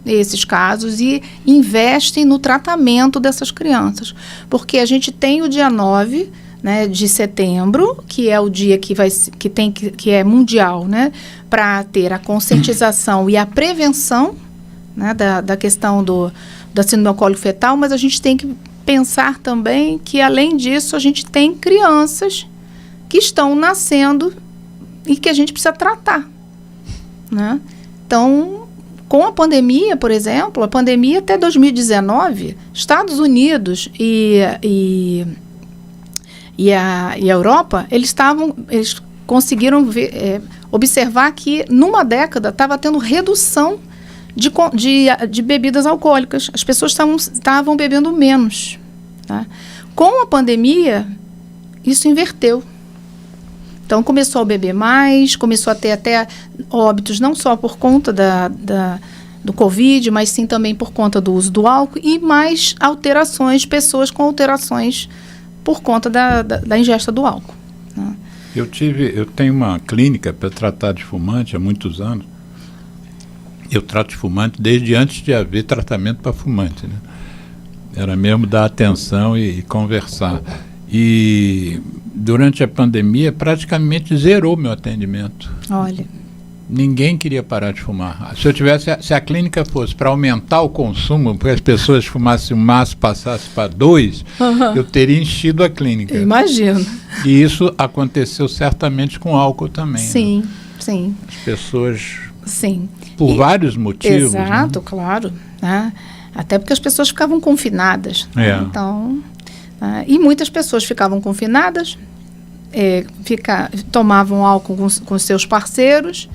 esses casos e investem no tratamento dessas crianças. Porque a gente tem o dia 9... né, de setembro, que é o dia que é mundial, né, para ter a conscientização e a prevenção, né, da questão da síndrome alcoólico fetal, mas a gente tem que pensar também que, além disso, a gente tem crianças que estão nascendo e que a gente precisa tratar, né? Então, com a pandemia, por exemplo, a pandemia até 2019, Estados Unidos e a Europa, eles conseguiram observar que numa década estava tendo redução de bebidas alcoólicas. As pessoas estavam bebendo menos, tá? Com a pandemia, isso inverteu. Então, começou a beber mais, começou a ter até óbitos, não só por conta do Covid, mas sim também por conta do uso do álcool e mais alterações, pessoas com alterações por conta da ingesta do álcool, né? Eu tenho uma clínica para tratar de fumante há muitos anos. Eu trato de fumante desde antes de haver tratamento para fumante, né? Era mesmo dar atenção e conversar. E durante a pandemia praticamente zerou meu atendimento. Olha. Ninguém queria parar de fumar. Se a clínica fosse para aumentar o consumo, para as pessoas fumassem um maço, passasse para 2, eu teria enchido a clínica. Eu imagino. E isso aconteceu certamente com álcool também. Sim, né? Sim. As pessoas, sim, por vários motivos. Exato, né? Claro. Né? Até porque as pessoas ficavam confinadas. É. Então, e muitas pessoas ficavam confinadas, tomavam álcool com seus parceiros,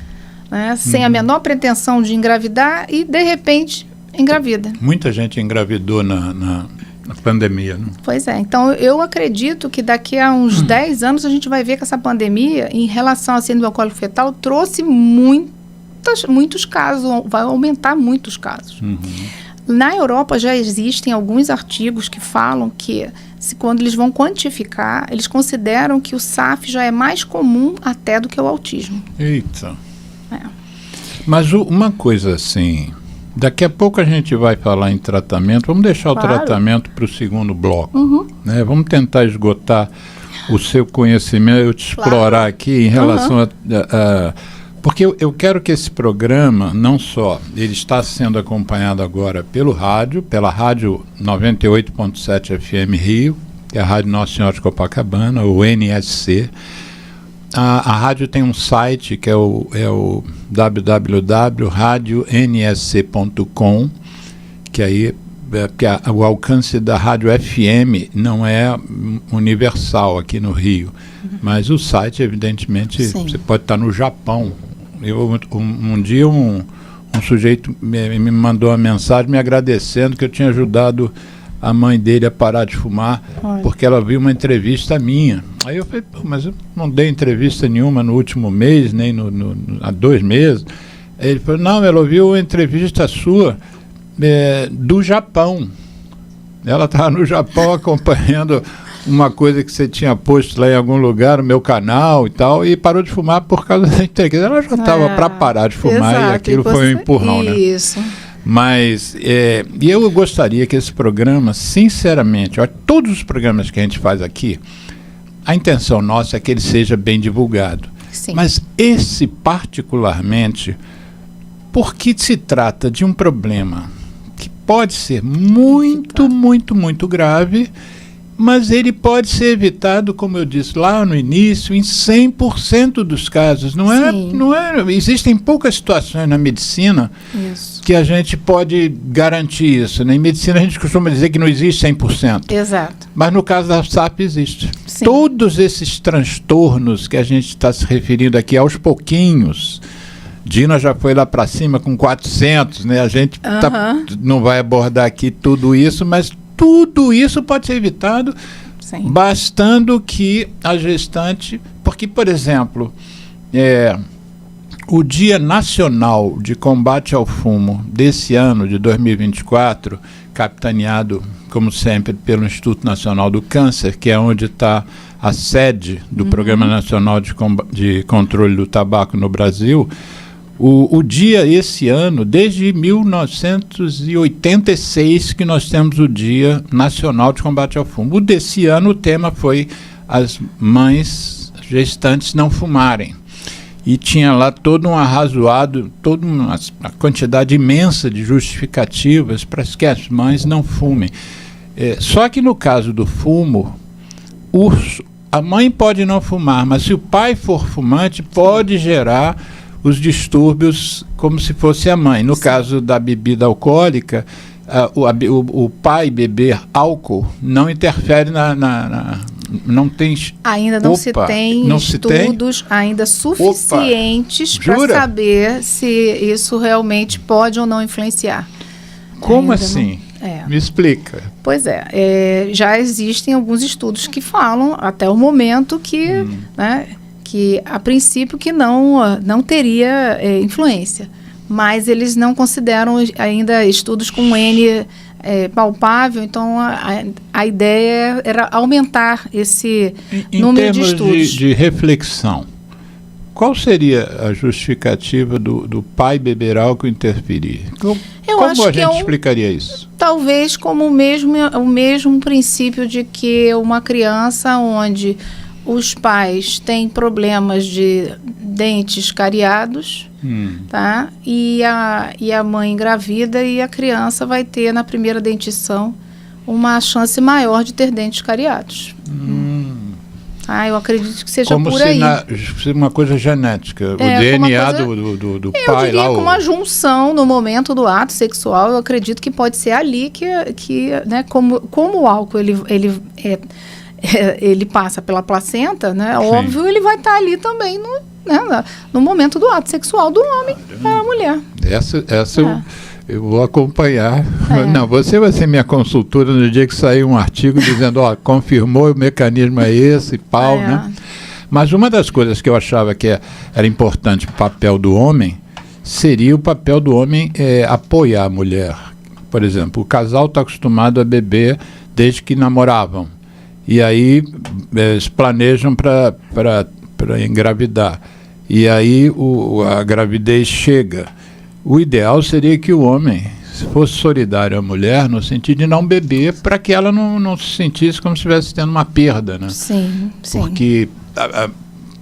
né, sem a menor pretensão de engravidar e, de repente, engravida. Muita gente engravidou na pandemia, né? Pois é. Então, eu acredito que daqui a uns 10 anos a gente vai ver que essa pandemia, em relação à síndrome alcoólico fetal, trouxe muitos casos, vai aumentar muitos casos. Na Europa já existem alguns artigos que falam que, quando eles vão quantificar, eles consideram que o SAF já é mais comum até do que o autismo. Eita. Mas uma coisa assim, daqui a pouco a gente vai falar em tratamento, vamos deixar o tratamento para o segundo bloco, né? Vamos tentar esgotar o seu conhecimento, eu te explorar aqui em relação a porque eu quero que esse programa, não só, ele está sendo acompanhado agora pela rádio 98.7 FM Rio, que é a Rádio Nossa Senhora de Copacabana, o NSC. A rádio tem um site que é o www.radionsc.com, que aí o alcance da rádio FM não é universal aqui no Rio, mas o site, evidentemente, você pode estar no Japão. Um dia um sujeito me mandou uma mensagem me agradecendo que eu tinha ajudado a mãe dele a parar de fumar, porque ela viu uma entrevista minha. Aí eu falei, mas eu não dei entrevista nenhuma no último mês, nem há 2 meses. Aí ele falou, não, ela ouviu uma entrevista sua do Japão. Ela estava no Japão acompanhando uma coisa que você tinha posto lá em algum lugar no meu canal e tal, e parou de fumar por causa da entrevista. Ela já estava para parar de fumar, exato, e aquilo foi um empurrão, isso, né? Mas, e eu gostaria que esse programa, sinceramente, todos os programas que a gente faz aqui, a intenção nossa é que ele seja bem divulgado. Sim. Mas esse particularmente, porque se trata de um problema que pode ser muito, muito, muito grave, mas ele pode ser evitado, como eu disse lá no início, em 100% dos casos. Não é, existem poucas situações na medicina que a gente pode garantir isso. Em medicina a gente costuma dizer que não existe 100%. Exato. Mas no caso da SAP existe. Sim. Todos esses transtornos que a gente está se referindo aqui aos pouquinhos, Dina já foi lá para cima com 400, né? A gente não vai abordar aqui tudo isso, mas tudo isso pode ser evitado, bastando que a gestante... Porque, por exemplo, o Dia Nacional de Combate ao Fumo desse ano, de 2024, capitaneado, como sempre, pelo Instituto Nacional do Câncer, que é onde está a sede do Programa Nacional de Controle do Tabaco no Brasil. O dia esse ano, desde 1986 que nós temos o Dia Nacional de Combate ao Fumo. O desse ano, o tema foi as mães gestantes não fumarem. E tinha lá toda uma quantidade imensa de justificativas para que as mães não fumem. Só que no caso do fumo, a mãe pode não fumar, mas se o pai for fumante, pode gerar os distúrbios como se fosse a mãe. No caso da bebida alcoólica, o pai beber álcool não interfere não tem... Ainda não se tem estudos ainda suficientes para saber se isso realmente pode ou não influenciar. Como assim? Me explica. Pois já existem alguns estudos que falam, até o momento, que, né, que a princípio que não teria influência. Mas eles não consideram ainda estudos com N palpável, então a ideia era aumentar esse número de estudos. Em termos de reflexão, qual seria a justificativa do pai beber álcool interferir? Como a gente explicaria isso? Talvez como o mesmo princípio de que uma criança onde os pais têm problemas de dentes cariados, tá? E a mãe engravida, e a criança vai ter na primeira dentição uma chance maior de ter dentes cariados. Eu acredito que seja como por aí. Como uma coisa genética, o DNA do pai lá. Com uma junção no momento do ato sexual, eu acredito que pode ser ali que né, como o álcool ele passa pela placenta, né? Sim. Óbvio, ele vai estar ali também no momento do ato sexual do homem para a mulher. Essa eu vou acompanhar. Não, você vai ser minha consultora no dia que sair um artigo dizendo, confirmou, o mecanismo é esse, né? Mas uma das coisas que eu achava que era importante o papel do homem, seria o papel do homem apoiar a mulher. Por exemplo, o casal está acostumado a beber desde que namoravam. E aí eles planejam para engravidar. E aí a gravidez chega. O ideal seria que o homem fosse solidário à mulher no sentido de não beber, para que ela não se sentisse como se estivesse tendo uma perda, né? Sim. Porque,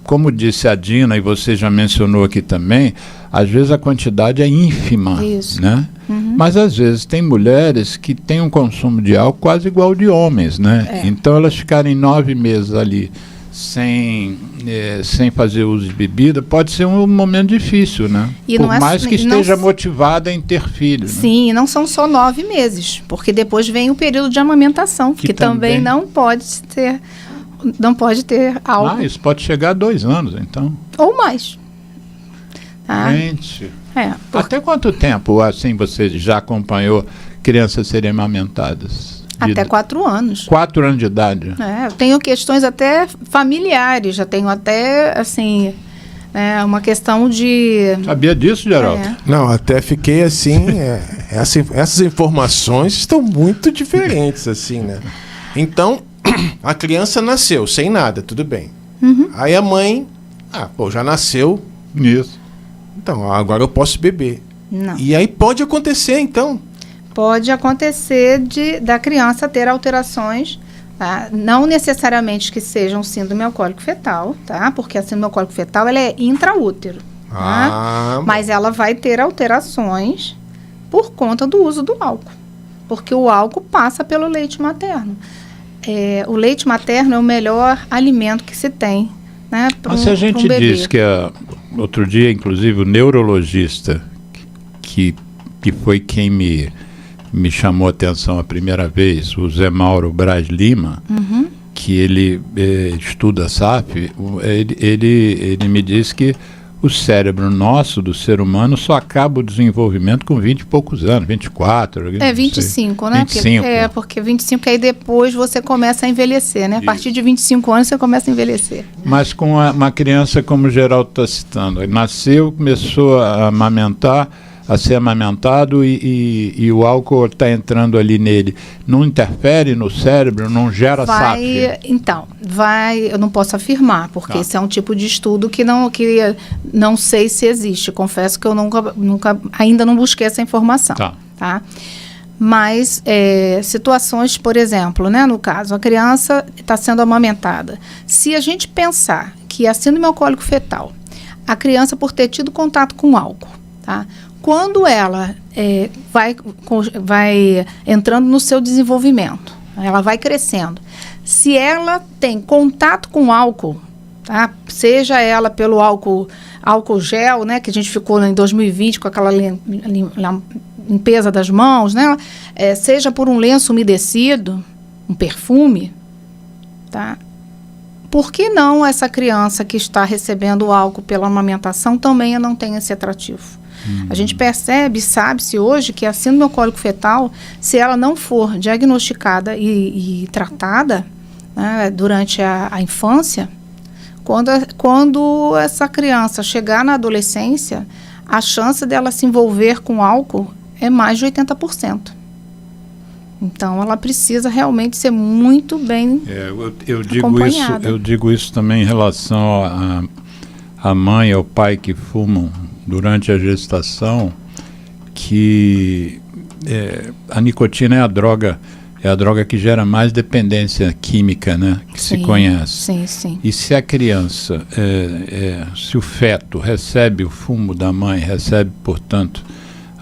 como disse a Dina, e você já mencionou aqui também, às vezes a quantidade é ínfima. Isso. Né? Mas às vezes tem mulheres que têm um consumo de álcool quase igual de homens, né? Então elas ficarem 9 meses ali sem fazer uso de bebida, pode ser um momento difícil, né? Por mais que esteja motivada em ter filhos. Sim, né? E não são só 9 meses, porque depois vem o período de amamentação, que também não pode ter álcool. Isso pode chegar a 2 anos, então. Ou mais. Gente, até quanto tempo, assim, você já acompanhou crianças serem amamentadas? Até 4 anos. 4 anos de idade? Eu tenho questões até familiares, já tenho até, assim, uma questão de... Sabia disso, Geraldo? Não, até fiquei assim, essas informações estão muito diferentes, assim, né? Então, a criança nasceu sem nada, tudo bem. Aí a mãe, já nasceu. Isso. Então, agora eu posso beber. Não. E aí pode acontecer, então? Pode acontecer da criança ter alterações, tá? Não necessariamente que seja um síndrome alcoólico fetal, tá? Porque a síndrome alcoólico fetal ela é intraútero, tá? Mas ela vai ter alterações por conta do uso do álcool, porque o álcool passa pelo leite materno. O leite materno é o melhor alimento que se tem, né? Mas se a gente diz que outro dia, inclusive, o neurologista que foi quem me chamou a atenção a primeira vez, o Zé Mauro Braz Lima, que ele estuda SAF, ele me disse que o cérebro nosso, do ser humano, só acaba o desenvolvimento com 20 e poucos anos, 24. 25, né? 25. Porque 25 aí depois você começa a envelhecer, né? A partir de 25 anos você começa a envelhecer. Mas com uma criança, como o Geraldo está citando, nasceu, começou a amamentar, a ser amamentado e o álcool está entrando ali nele, não interfere no cérebro, não gera SAP? Então, eu não posso afirmar, porque esse é um tipo de estudo que não sei se existe. Confesso que eu ainda não busquei essa informação. Tá? Mas situações, por exemplo, né, no caso, a criança está sendo amamentada. Se a gente pensar que a síndrome alcoólico fetal, a criança por ter tido contato com álcool, tá? Quando ela vai entrando no seu desenvolvimento, ela vai crescendo. Se ela tem contato com álcool, tá? Seja ela pelo álcool gel, né, que a gente ficou em 2020 com aquela limpeza das mãos, né? Seja por um lenço umedecido, um perfume, tá? Por que não essa criança que está recebendo álcool pela amamentação também não tem esse atrativo? A gente percebe, sabe-se hoje que a síndrome alcoólico fetal, se ela não for diagnosticada e tratada, né, durante a infância, quando essa criança chegar na adolescência, a chance dela se envolver com álcool é mais de 80%. Então, ela precisa realmente ser muito bem acompanhada. Eu digo isso também em relação à mãe e ao pai que fumam durante a gestação, que a nicotina é a droga que gera mais dependência química, né, que se conhece. Sim, sim. E se a criança, se o feto recebe o fumo da mãe, recebe, portanto,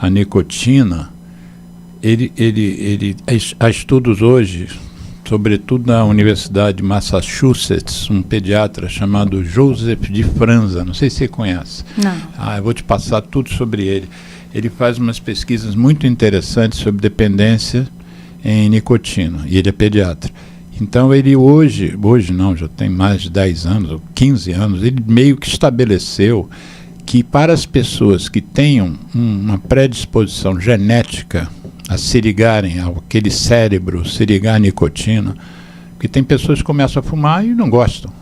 a nicotina, há estudos hoje, sobretudo na Universidade de Massachusetts, um pediatra chamado Joseph de Franza, não sei se você conhece. Não. Eu vou te passar tudo sobre ele. Ele faz umas pesquisas muito interessantes sobre dependência em nicotina, e ele é pediatra. Então ele hoje não, já tem mais de 10 anos, ou 15 anos, ele meio que estabeleceu que para as pessoas que tenham uma predisposição genética a se ligarem àquele cérebro, se ligar à nicotina, porque tem pessoas que começam a fumar e não gostam.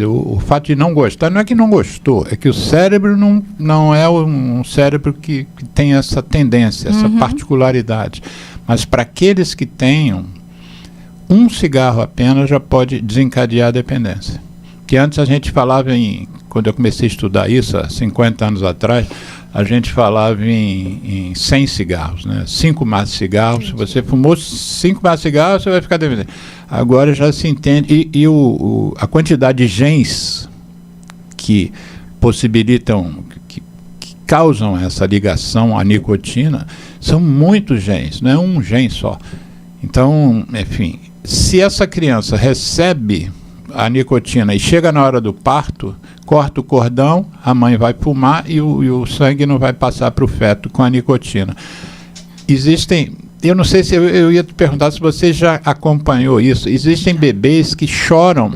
O fato de não gostar não é que não gostou, é que o cérebro não é um cérebro que tem essa tendência, essa particularidade. Mas para aqueles que tenham, um cigarro apenas já pode desencadear a dependência. Que antes a gente falava quando eu comecei a estudar isso, há 50 anos atrás, a gente falava em 100 cigarros, né? 5 maços de cigarros. Se você fumou 5 maços de cigarros, você vai ficar dependente. Agora já se entende. E a quantidade de genes que possibilitam, que causam essa ligação à nicotina, são muitos genes, não é um gene só. Então, enfim, se essa criança recebe a nicotina e chega na hora do parto, corta o cordão, a mãe vai fumar e o sangue não vai passar para o feto com a nicotina. Eu não sei se eu ia te perguntar se você já acompanhou isso. Existem bebês que choram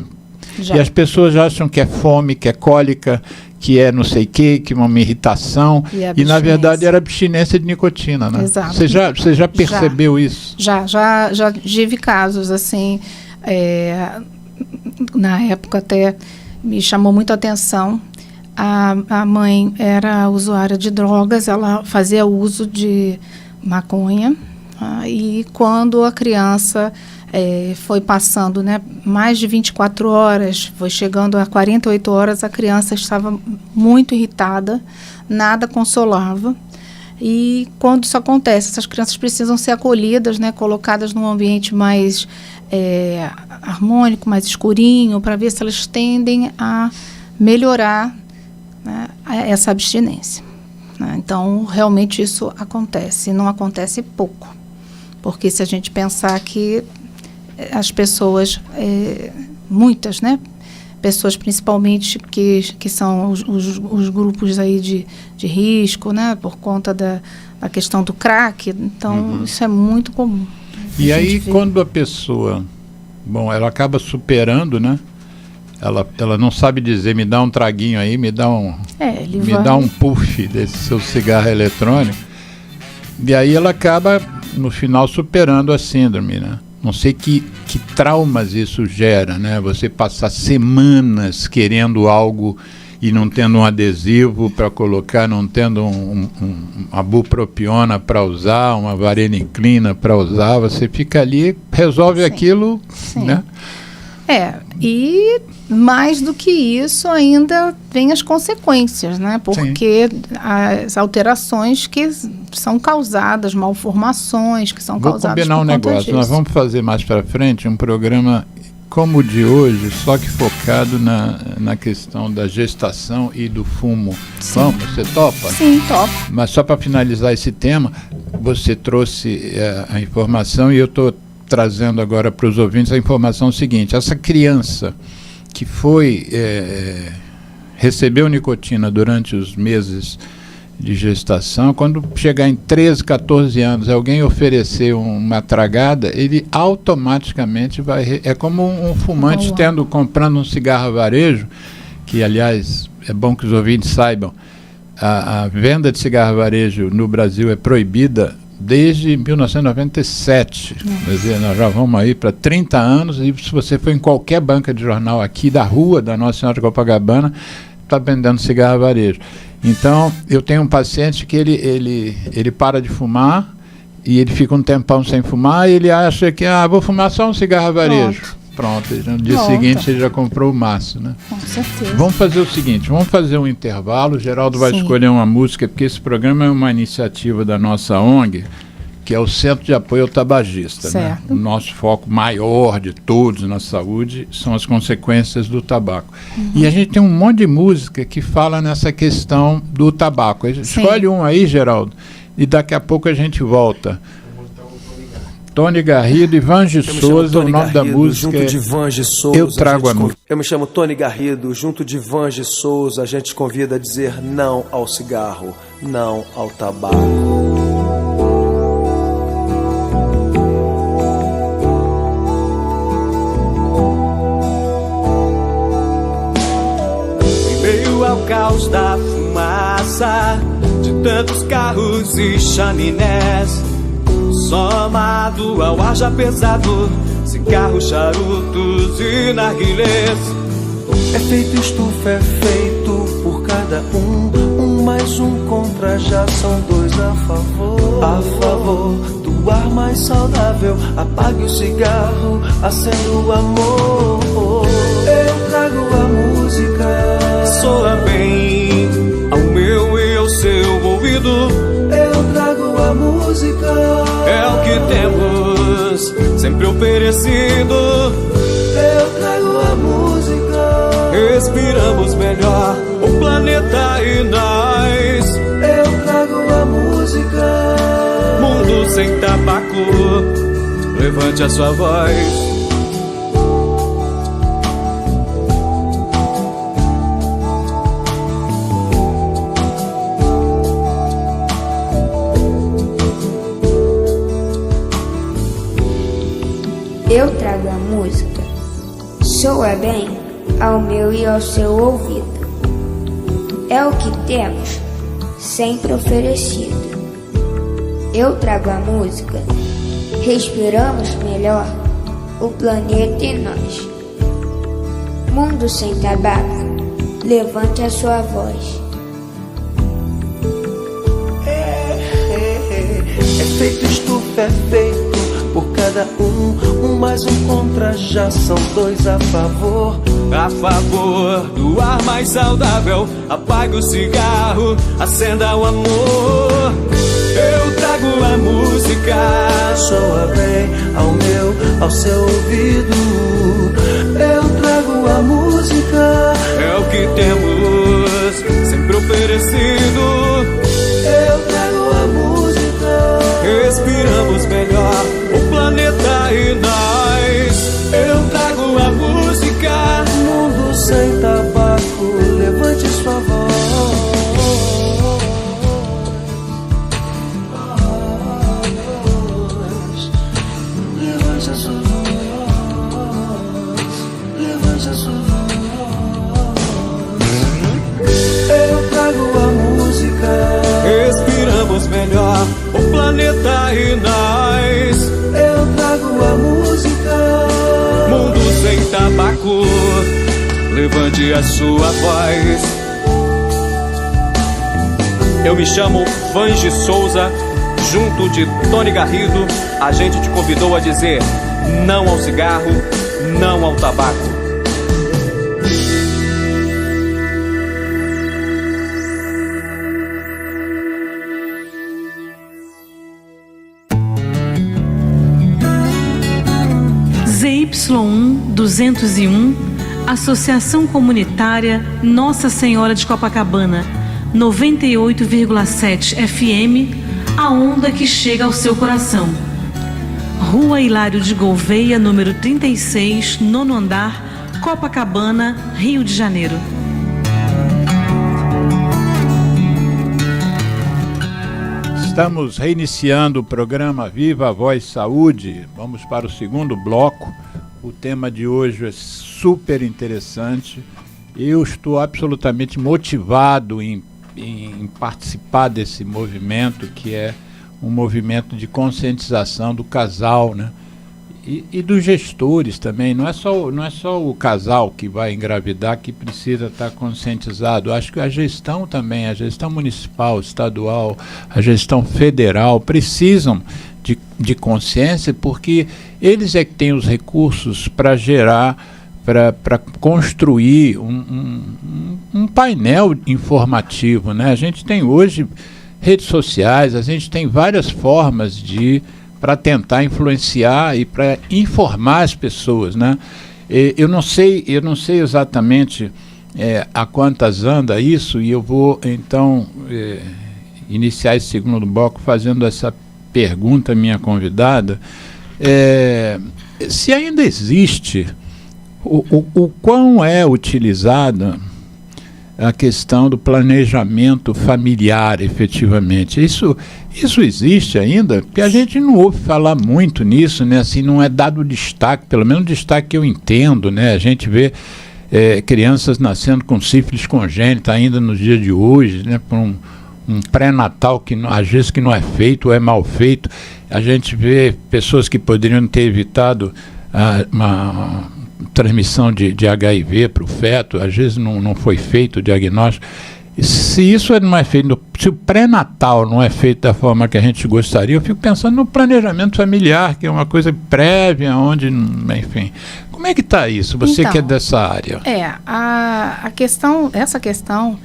e as pessoas acham que é fome, que é cólica, que é não sei o que é uma irritação, e na verdade era abstinência de nicotina, né? Exato. Você já percebeu isso? Já tive casos assim, na época até me chamou muito a atenção. A mãe era usuária de drogas, ela fazia uso de maconha, e quando a criança foi passando, né, mais de 24 horas, foi chegando a 48 horas, a criança estava muito irritada, nada consolava. E quando isso acontece, essas crianças precisam ser acolhidas, né, colocadas num ambiente mais harmônico, mais escurinho, para ver se elas tendem a melhorar, né, essa abstinência. Né? Então, realmente isso acontece, e não acontece pouco. Porque se a gente pensar que as pessoas, muitas, né, pessoas principalmente que são os grupos aí de risco, né, por conta da questão do crack, então isso é muito comum. E aí quando a pessoa, ela acaba superando, né, ela não sabe dizer, me dá um traguinho aí, me dá um puff desse seu cigarro eletrônico, e aí ela acaba no final superando a síndrome, né? Não sei que traumas isso gera, né? Você passar semanas querendo algo e não tendo um adesivo para colocar, não tendo uma bupropiona para usar, uma vareniclina para usar, você fica ali, resolve aquilo, né? E mais do que isso ainda vem as consequências, né? Porque as alterações que são causadas, malformações que são causadas por conta disso. Vou combinar um negócio, nós vamos fazer mais para frente um programa como o de hoje, só que focado na questão da gestação e do fumo. Sim. Vamos, você topa? Sim, topo. Mas só para finalizar esse tema, você trouxe a informação e eu estou trazendo agora para os ouvintes a informação seguinte: essa criança que recebeu nicotina durante os meses de gestação, quando chegar em 13, 14 anos, alguém oferecer uma tragada, ele automaticamente vai... É como um fumante comprando um cigarro a varejo, que, aliás, é bom que os ouvintes saibam, a venda de cigarro a varejo no Brasil é proibida desde 1997. Quer dizer, nós já vamos aí para 30 anos, e se você for em qualquer banca de jornal aqui da rua da Nossa Senhora de Copacabana, está vendendo cigarro a varejo. Então, eu tenho um paciente que ele para de fumar e ele fica um tempão sem fumar e ele acha que, vou fumar só um cigarro a varejo. Pronto. No dia seguinte ele já comprou o maço, né? Com certeza. Vamos fazer o seguinte, vamos fazer um intervalo, o Geraldo vai escolher uma música, porque esse programa é uma iniciativa da nossa ONG, que é o Centro de Apoio ao Tabagista. Né? O nosso foco maior de todos na saúde são as consequências do tabaco. E a gente tem um monte de música que fala nessa questão do tabaco. Escolhe um aí, Geraldo, e daqui a pouco a gente volta. Tony Garrido e Vange Souza, o nome da música é Eu Trago a Música. Eu me chamo Tony Garrido, junto de Vange Souza, a gente convida a dizer não ao cigarro, não ao tabaco. Ao caos da fumaça de tantos carros e chaminés, somado ao ar já pesado, cigarros, charutos e narguilés. É feito estufa, é feito por cada um mais um contra, já são dois a favor do ar mais saudável. Apague o cigarro, acenda o amor. Eu trago a música, soa bem ao meu e ao seu ouvido. Eu trago a música, é o que temos sempre oferecido. Eu trago a música, respiramos melhor o planeta e nós. Eu trago a música, mundo sem tabaco, levante a sua voz. Eu trago a música, soa bem ao meu e ao seu ouvido. É o que temos, sempre oferecido. Eu trago a música, respiramos melhor o planeta e nós. Mundo sem tabaco, levante a sua voz. É feito estufa, é feito por cada um mais um contra, já são dois a favor do ar mais saudável. Apague o cigarro, acenda o amor. Eu trago a música, soa bem ao meu, ao seu ouvido. Eu trago a música, é o que temos sempre oferecido. Eu trago a música, respiramos melhor o planeta e nós. Eu trago a música, mundo sem tabaco, levante sua voz. Levante a sua voz, levante a sua voz. Eu trago a música, respiramos melhor o planeta e nós. Eu trago a música, mundo sem tabaco, levante a sua voz. Eu me chamo Vange Souza, junto de Tony Garrido, a gente te convidou a dizer não ao cigarro, não ao tabaco. 201, Associação Comunitária Nossa Senhora de Copacabana, 98,7 FM, a onda que chega ao seu coração. Rua Hilário de Gouveia, número 36, 9º andar, Copacabana, Rio de Janeiro. Estamos reiniciando o programa Viva a Voz Saúde. Vamos para o segundo bloco. O tema de hoje é super interessante. Eu estou absolutamente motivado em participar desse movimento, que é um movimento de conscientização do casal, né? E dos gestores também. Não é só o casal que vai engravidar que precisa estar conscientizado. Acho que a gestão também, a gestão municipal, estadual, a gestão federal precisam de consciência, porque eles é que têm os recursos para gerar, para construir um painel informativo, né? A gente tem hoje redes sociais, a gente tem várias formas para tentar influenciar e para informar as pessoas, né? Eu não sei exatamente a quantas anda isso, e eu vou então iniciar esse segundo bloco fazendo essa pergunta à minha convidada, se ainda existe, o quão é utilizada a questão do planejamento familiar, efetivamente. Isso existe ainda? Porque a gente não ouve falar muito nisso, né? Assim, não é dado destaque, pelo menos destaque que eu entendo, né? A gente vê crianças nascendo com sífilis congênita ainda nos dias de hoje, né? Por um pré-natal que às vezes que não é feito ou é mal feito. A gente vê pessoas que poderiam ter evitado uma transmissão de HIV para o feto, às vezes não foi feito o diagnóstico. Se isso não é feito, se o pré-natal não é feito da forma que a gente gostaria, eu fico pensando no planejamento familiar, que é uma coisa prévia, onde, enfim. Como é que está isso? Você então, que é dessa área. Essa questão,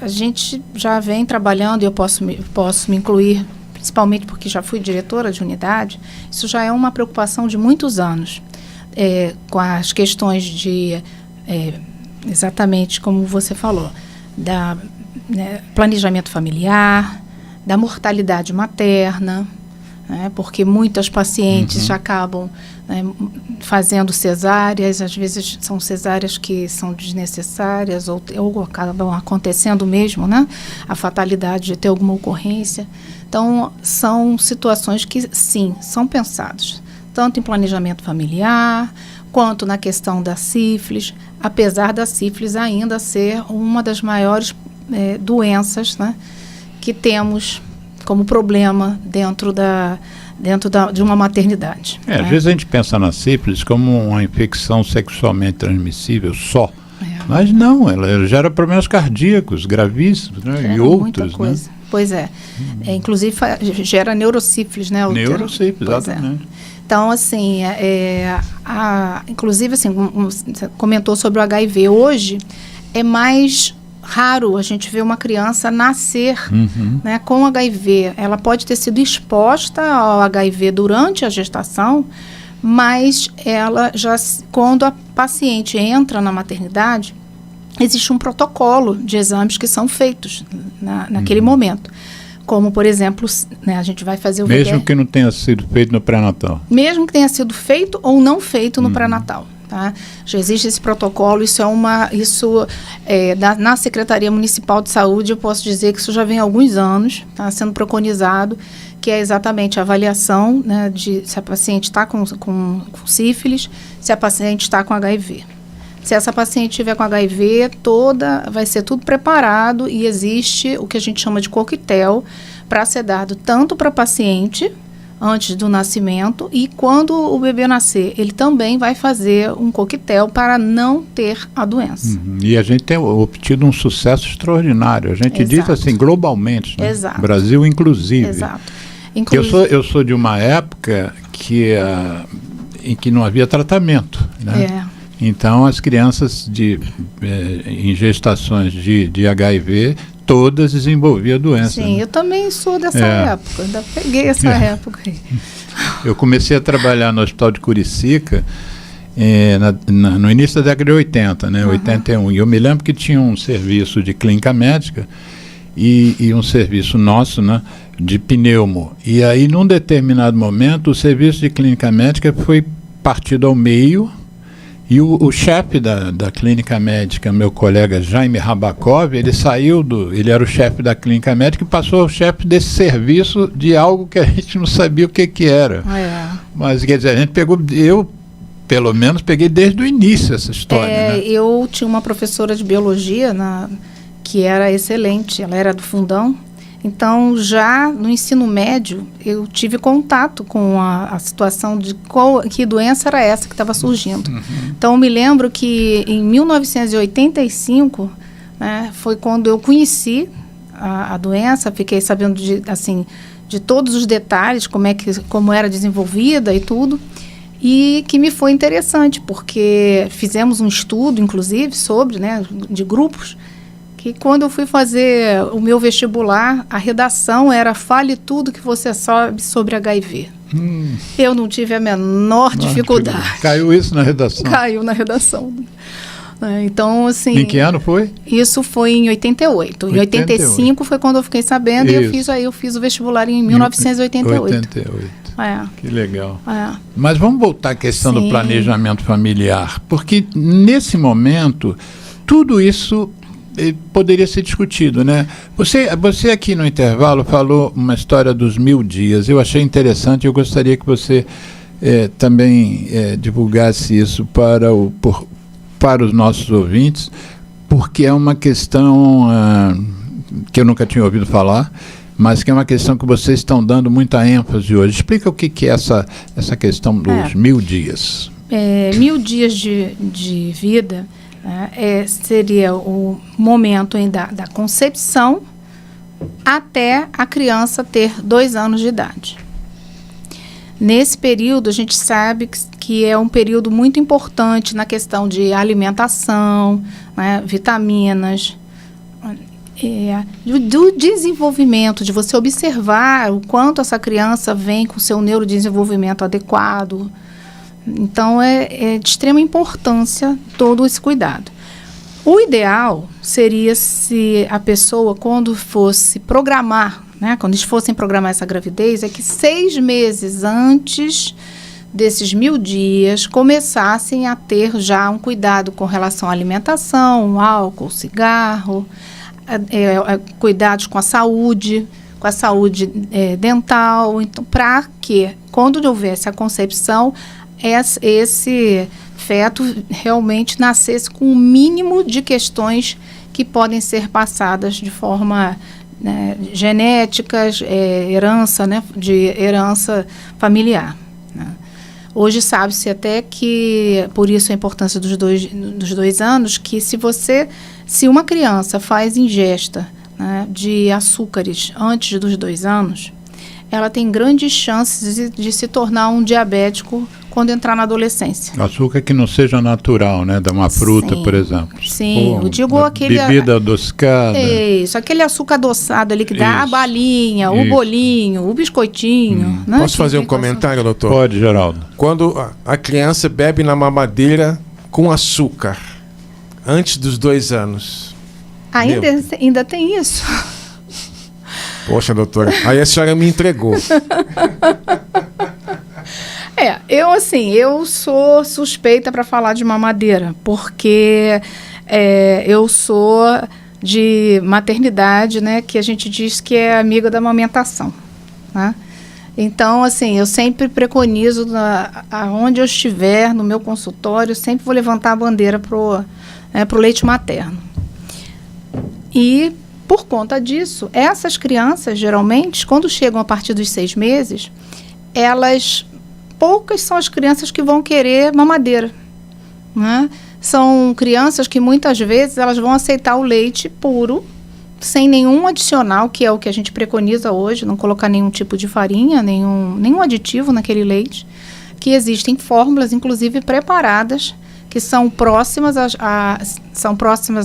a gente já vem trabalhando, e eu posso me incluir, principalmente porque já fui diretora de unidade, isso já é uma preocupação de muitos anos. Com as questões de, exatamente como você falou, planejamento familiar, da mortalidade materna, né, porque muitas pacientes já acabam fazendo cesáreas, às vezes são cesáreas que são desnecessárias ou acabam acontecendo mesmo, né, a fatalidade de ter alguma ocorrência. Então, são situações que, sim, são pensadas, tanto em planejamento familiar, quanto na questão da sífilis, apesar da sífilis ainda ser uma das maiores doenças, né, que temos como problema dentro de uma maternidade. Né? Às vezes a gente pensa na sífilis como uma infecção sexualmente transmissível só, mas não, ela gera problemas cardíacos gravíssimos, né, e outros. Muita coisa. Né? Pois é. Inclusive gera neurosífilis, né? Neurosífilis, exatamente. Então, assim, inclusive, assim, você comentou sobre o HIV. Hoje é mais raro a gente ver uma criança nascer né, com HIV. Ela pode ter sido exposta ao HIV durante a gestação, mas quando a paciente entra na maternidade, existe um protocolo de exames que são feitos naquele momento. Como, por exemplo, né, a gente vai fazer o VDR. Mesmo que não tenha sido feito no pré-natal. Mesmo que tenha sido feito ou não feito no pré-natal. Tá? Já existe esse protocolo, na Secretaria Municipal de Saúde, eu posso dizer que isso já vem há alguns anos, tá sendo preconizado, que é exatamente a avaliação, né, de se a paciente está com sífilis, se a paciente está com HIV. Se essa paciente estiver com HIV, vai ser tudo preparado e existe o que a gente chama de coquetel para ser dado tanto para a paciente antes do nascimento e quando o bebê nascer, ele também vai fazer um coquetel para não ter a doença. E a gente tem obtido um sucesso extraordinário. A gente diz assim, globalmente, né? Exato. Brasil inclusive. Exato. Eu sou de uma época em que não havia tratamento, né? Então, as crianças em gestações de HIV, todas desenvolviam a doença. Sim, né? Eu também sou dessa época, ainda peguei essa época aí. Eu comecei a trabalhar no Hospital de Curicica no início da década de 80, né, 81. E eu me lembro que tinha um serviço de clínica médica e um serviço nosso, né, de pneumo. E aí, num determinado momento, o serviço de clínica médica foi partido ao meio e o chefe da clínica médica, meu colega Jaime Rabakov, ele era o chefe da clínica médica e passou ao chefe desse serviço de algo que a gente não sabia o que era. Mas, quer dizer, a gente pegou, eu pelo menos peguei desde o início essa história. Né? Eu tinha uma professora de biologia que era excelente, ela era do Fundão. Então, já no ensino médio, eu tive contato com a situação de que doença era essa que estava surgindo. Então, eu me lembro que em 1985, né, foi quando eu conheci a doença, fiquei sabendo de todos os detalhes, como era desenvolvida e tudo, e que me foi interessante, porque fizemos um estudo, inclusive, sobre, né, de grupos, que quando eu fui fazer o meu vestibular, a redação era "Fale tudo que você sabe sobre HIV". Eu não tive a menor dificuldade. Caiu isso na redação? Caiu na redação. Então, assim... Em que ano foi? Isso foi em 88. Em 85 foi quando eu fiquei sabendo isso. E eu fiz o vestibular em 1988. Que legal. Mas vamos voltar à questão do planejamento familiar, porque nesse momento, tudo isso poderia ser discutido, né? Você aqui no intervalo falou uma história dos 1000 dias. Eu achei interessante. Eu gostaria que você também divulgasse isso para os nossos ouvintes, porque é uma questão que eu nunca tinha ouvido falar, mas que é uma questão que vocês estão dando muita ênfase hoje. Explica o que é essa questão dos 1000 dias. 1000 dias de vida, seria o momento da concepção até a criança ter 2 anos de idade. Nesse período, a gente sabe que é um período muito importante na questão de alimentação, né, vitaminas, do desenvolvimento, de você observar o quanto essa criança vem com o seu neurodesenvolvimento adequado. Então, é de extrema importância todo esse cuidado. O ideal seria se a pessoa, quando fosse programar, né, quando eles fossem programar essa gravidez, é que 6 meses antes desses 1000 dias começassem a ter já um cuidado com relação à alimentação, álcool, cigarro, cuidados com a saúde dental. Então, para que, quando houvesse a concepção, esse feto realmente nascesse com o mínimo de questões que podem ser passadas de forma genéticas, herança familiar. Né? Hoje sabe-se até que, por isso a importância dos 2 anos, que se uma criança faz ingesta, né, de açúcares antes dos 2 anos, ela tem grandes chances de se tornar um diabético quando entrar na adolescência. Açúcar que não seja natural, né? De uma fruta, por exemplo. Sim, eu digo aquele... Bebida adocicada. Isso, aquele açúcar adoçado ali que dá a balinha, o bolinho, o biscoitinho. Né? Posso fazer um comentário, doutor? Pode, Geraldo. Quando a criança bebe na mamadeira com açúcar, antes dos 2 anos... Ainda tem isso? Poxa, doutora, aí a senhora me entregou. Eu sou suspeita para falar de mamadeira, porque eu sou de maternidade, né, que a gente diz que é amiga da amamentação, né? Então, eu sempre preconizo, aonde eu estiver, no meu consultório, sempre vou levantar a bandeira pro leite materno. E, por conta disso, essas crianças, geralmente, quando chegam a partir dos 6 meses, poucas são as crianças que vão querer mamadeira, né? São crianças que muitas vezes elas vão aceitar o leite puro, sem nenhum adicional, que é o que a gente preconiza hoje, não colocar nenhum tipo de farinha, nenhum aditivo naquele leite, que existem fórmulas, inclusive preparadas, que são próximas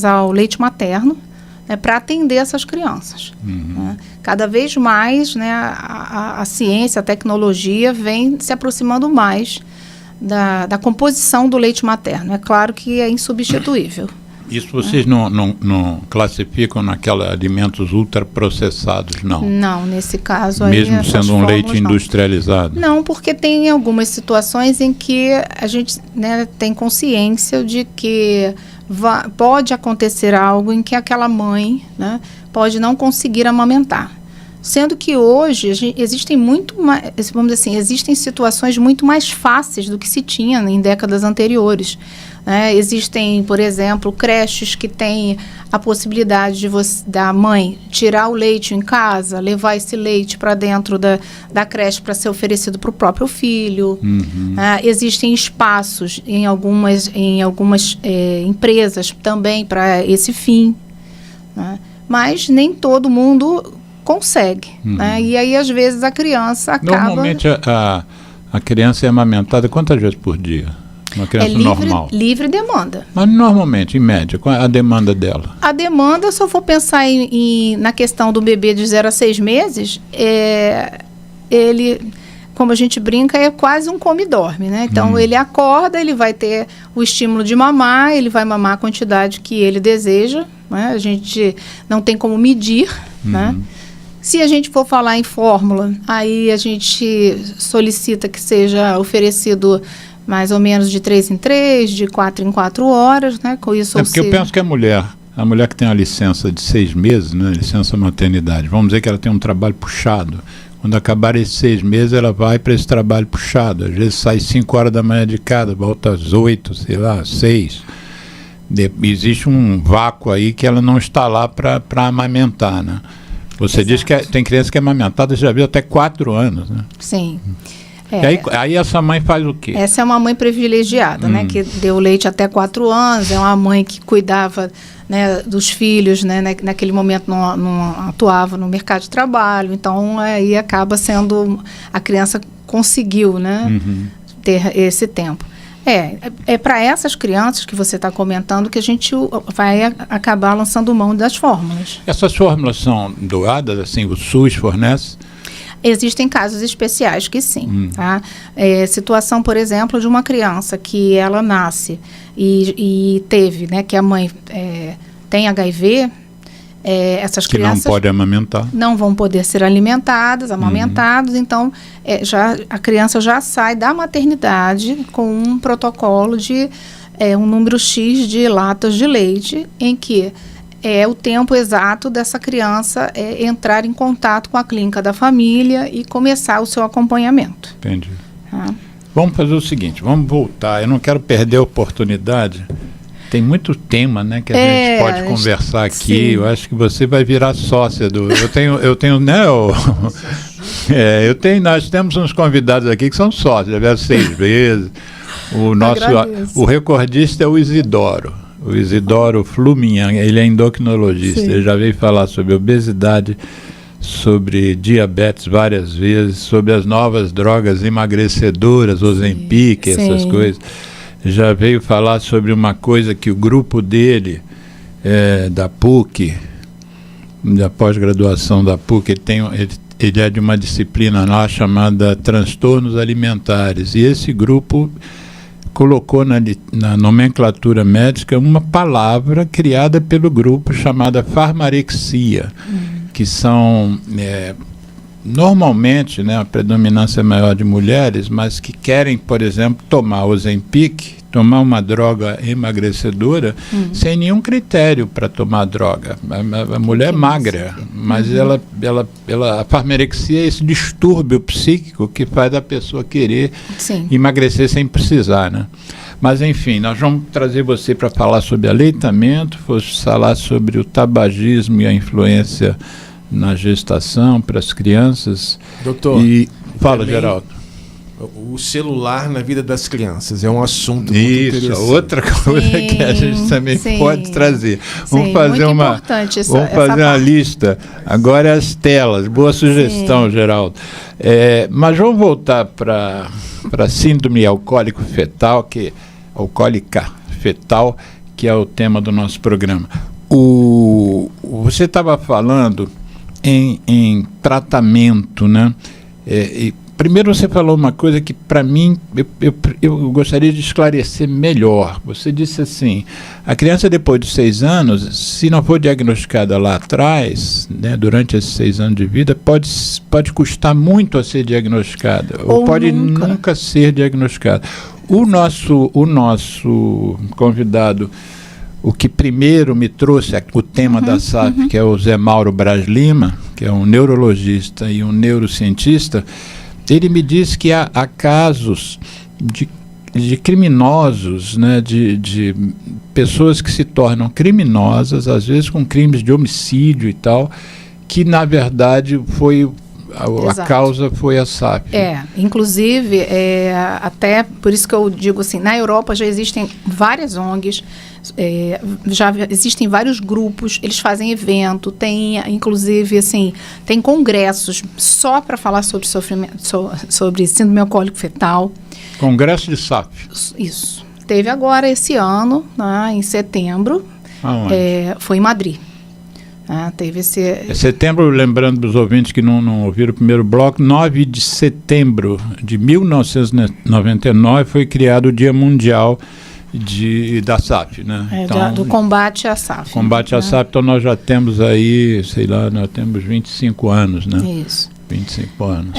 ao leite materno, para atender essas crianças. Né? Cada vez mais, né, a ciência, a tecnologia vem se aproximando mais da composição do leite materno. É claro que é insubstituível. Isso vocês não classificam naquela alimentos ultraprocessados, não? Não, nesse caso aí... Mesmo sendo um leite industrializado? Não, porque tem algumas situações em que a gente, né, tem consciência de que pode acontecer algo em que aquela mãe, né, pode não conseguir amamentar. Sendo que hoje existem muito mais, vamos dizer assim, existem situações muito mais fáceis do que se tinha em décadas anteriores. Existem, por exemplo, creches que têm a possibilidade da mãe tirar o leite em casa, levar esse leite para dentro da creche para ser oferecido para o próprio filho. Existem espaços em algumas empresas também para esse fim. Mas nem todo mundo consegue. E aí, às vezes, a criança acaba... Normalmente, a criança é amamentada quantas vezes por dia? Uma criança normal. Livre demanda. Mas normalmente, em média, qual é a demanda dela? A demanda, se eu for pensar na questão do bebê de 0 a 6 meses, ele, como a gente brinca, é quase um come-dorme, né? Então, ele acorda, ele vai ter o estímulo de mamar, ele vai mamar a quantidade que ele deseja, né? A gente não tem como medir, né? Se a gente for falar em fórmula, aí a gente solicita que seja oferecido mais ou menos de 3 em 3, de 4 em 4 horas, né? Com isso, porque eu penso que a mulher que tem a licença de 6 meses, né? Licença maternidade, vamos dizer que ela tem um trabalho puxado. Quando acabar esses 6 meses, ela vai para esse trabalho puxado. Às vezes sai 5 horas da manhã de casa, volta às 8, sei lá, 6. Existe um vácuo aí que ela não está lá para amamentar, né? Você diz que tem criança que é amamentada, você já viu, até 4 anos, né? Sim. Aí essa mãe faz o quê? Essa é uma mãe privilegiada, né? Que deu leite até 4 anos, é uma mãe que cuidava, né, dos filhos, né? Naquele momento não atuava no mercado de trabalho, então aí acaba sendo... A criança conseguiu, né? Ter esse tempo. É para essas crianças que você está comentando que a gente vai acabar lançando mão das fórmulas. Essas fórmulas são doadas, assim, o SUS fornece? Existem casos especiais que sim. Tá? Situação, por exemplo, de uma criança que ela nasce e teve, né, que a mãe tem HIV, essas que crianças não podem amamentar, não vão poder ser amamentados, então a criança já sai da maternidade com um protocolo de um número X de latas de leite, em que é o tempo exato dessa criança entrar em contato com a clínica da família e começar o seu acompanhamento. Entendi. Vamos fazer o seguinte, vamos voltar, eu não quero perder a oportunidade. Tem muito tema, né, que a gente pode conversar aqui. Sim. Eu acho que você vai virar sócia do... Eu tenho, né, nós temos uns convidados aqui que são sócios, já vieram 6 vezes. O recordista é o Isidoro. O Isidoro Fluminhan, ele é endocrinologista. Sim. Ele já veio falar sobre obesidade, sobre diabetes várias vezes, sobre as novas drogas emagrecedoras, Ozempic, essas coisas. Já veio falar sobre uma coisa que o grupo dele, da PUC, da pós-graduação da PUC, ele é de uma disciplina lá chamada transtornos alimentares. E esse grupo colocou na nomenclatura médica uma palavra criada pelo grupo chamada farmarexia, que são... normalmente, né, a predominância maior de mulheres, mas que querem, por exemplo, tomar Ozempic, tomar uma droga emagrecedora, sem nenhum critério para tomar droga. A mulher é magra, mas a farmarexia é esse distúrbio psíquico que faz a pessoa querer emagrecer sem precisar, né? Mas, enfim, nós vamos trazer você para falar sobre aleitamento, falar sobre o tabagismo e a influência na gestação para as crianças. Doutor, fala, Geraldo. O celular na vida das crianças é um assunto muito interessante. Outra coisa que a gente também pode trazer. Vamos fazer uma lista. Agora as telas. Boa sugestão, Geraldo. Mas vamos voltar para a síndrome alcoólica fetal, que é o tema do nosso programa. Você estava falando em tratamento, né? primeiro você falou uma coisa que, para mim, eu gostaria de esclarecer melhor. Você disse assim, a criança depois de 6 anos, se não for diagnosticada lá atrás, né, durante esses 6 anos de vida, pode custar muito a ser diagnosticada, ou pode nunca ser diagnosticada. O nosso convidado, o que primeiro me trouxe o tema da SAP, que é o Zé Mauro Braz Lima, que é um neurologista e um neurocientista, ele me disse que há casos de criminosos, né, de pessoas que se tornam criminosas, às vezes com crimes de homicídio e tal, que na verdade a causa foi a SAP. Inclusive, até por isso que eu digo assim, na Europa já existem várias ONGs, já existem vários grupos, eles fazem evento, tem inclusive assim, tem congressos só para falar sobre sofrimento, sobre síndrome alcoólico fetal. Congresso de SAP. Isso. Teve agora esse ano, né, em setembro. Aonde? Foi em Madrid. Teve esse... Setembro, lembrando para os ouvintes que não ouviram o primeiro bloco, 9 de setembro de 1999 foi criado o Dia Mundial da SAP, né? Então, do combate à SAP. Combate à SAP, então nós já temos aí, sei lá, nós temos 25 anos, né? Isso. 25 anos.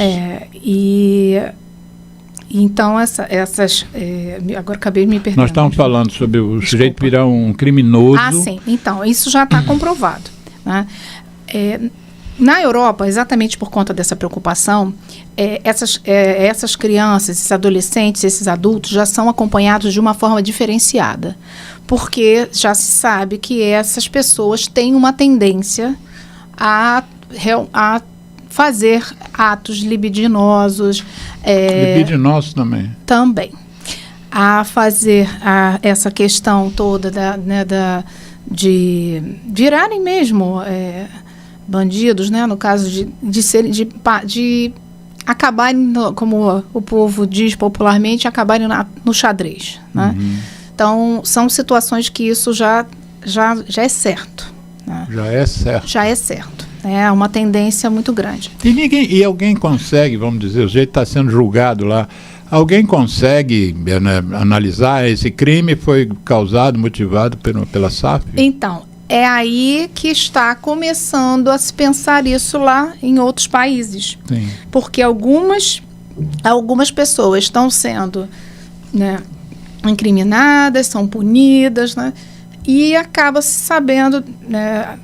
Então, essas... agora acabei de me perdendo. Nós estamos falando sobre o sujeito virar um criminoso. Sim. Então, isso já está comprovado. Né? Na Europa, exatamente por conta dessa preocupação, essas crianças, esses adolescentes, esses adultos já são acompanhados de uma forma diferenciada, porque já se sabe que essas pessoas têm uma tendência a fazer atos libidinosos. Libidinosos também. Também. A fazer essa questão toda de virarem mesmo bandidos, né? No caso de acabarem, como o povo diz popularmente, acabarem no xadrez, né? Então, são situações que isso já é certo. Né? Já é certo. Já é certo. É uma tendência muito grande. E alguém consegue, vamos dizer, o jeito está sendo julgado lá, alguém consegue analisar esse crime foi causado, motivado pela SAP? Então, é aí que está começando a se pensar isso lá em outros países. Sim. Porque algumas pessoas estão sendo, né, incriminadas, são punidas, né, e acaba-se sabendo, né,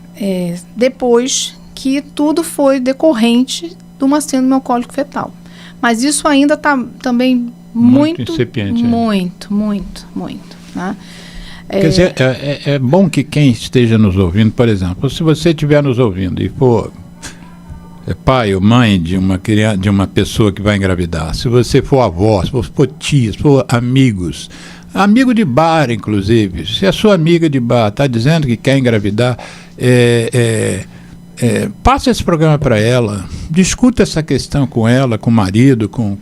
depois que tudo foi decorrente de uma síndrome alcoólico fetal. Mas isso ainda está também muito incipiente. Muito. Né? Quer dizer, é bom que quem esteja nos ouvindo, por exemplo, se você estiver nos ouvindo e for pai ou mãe de uma pessoa que vai engravidar, se você for avó, se for tia, se for amigo de bar, inclusive, se a sua amiga de bar está dizendo que quer engravidar, passe esse programa para ela, discuta essa questão com ela, com o marido, com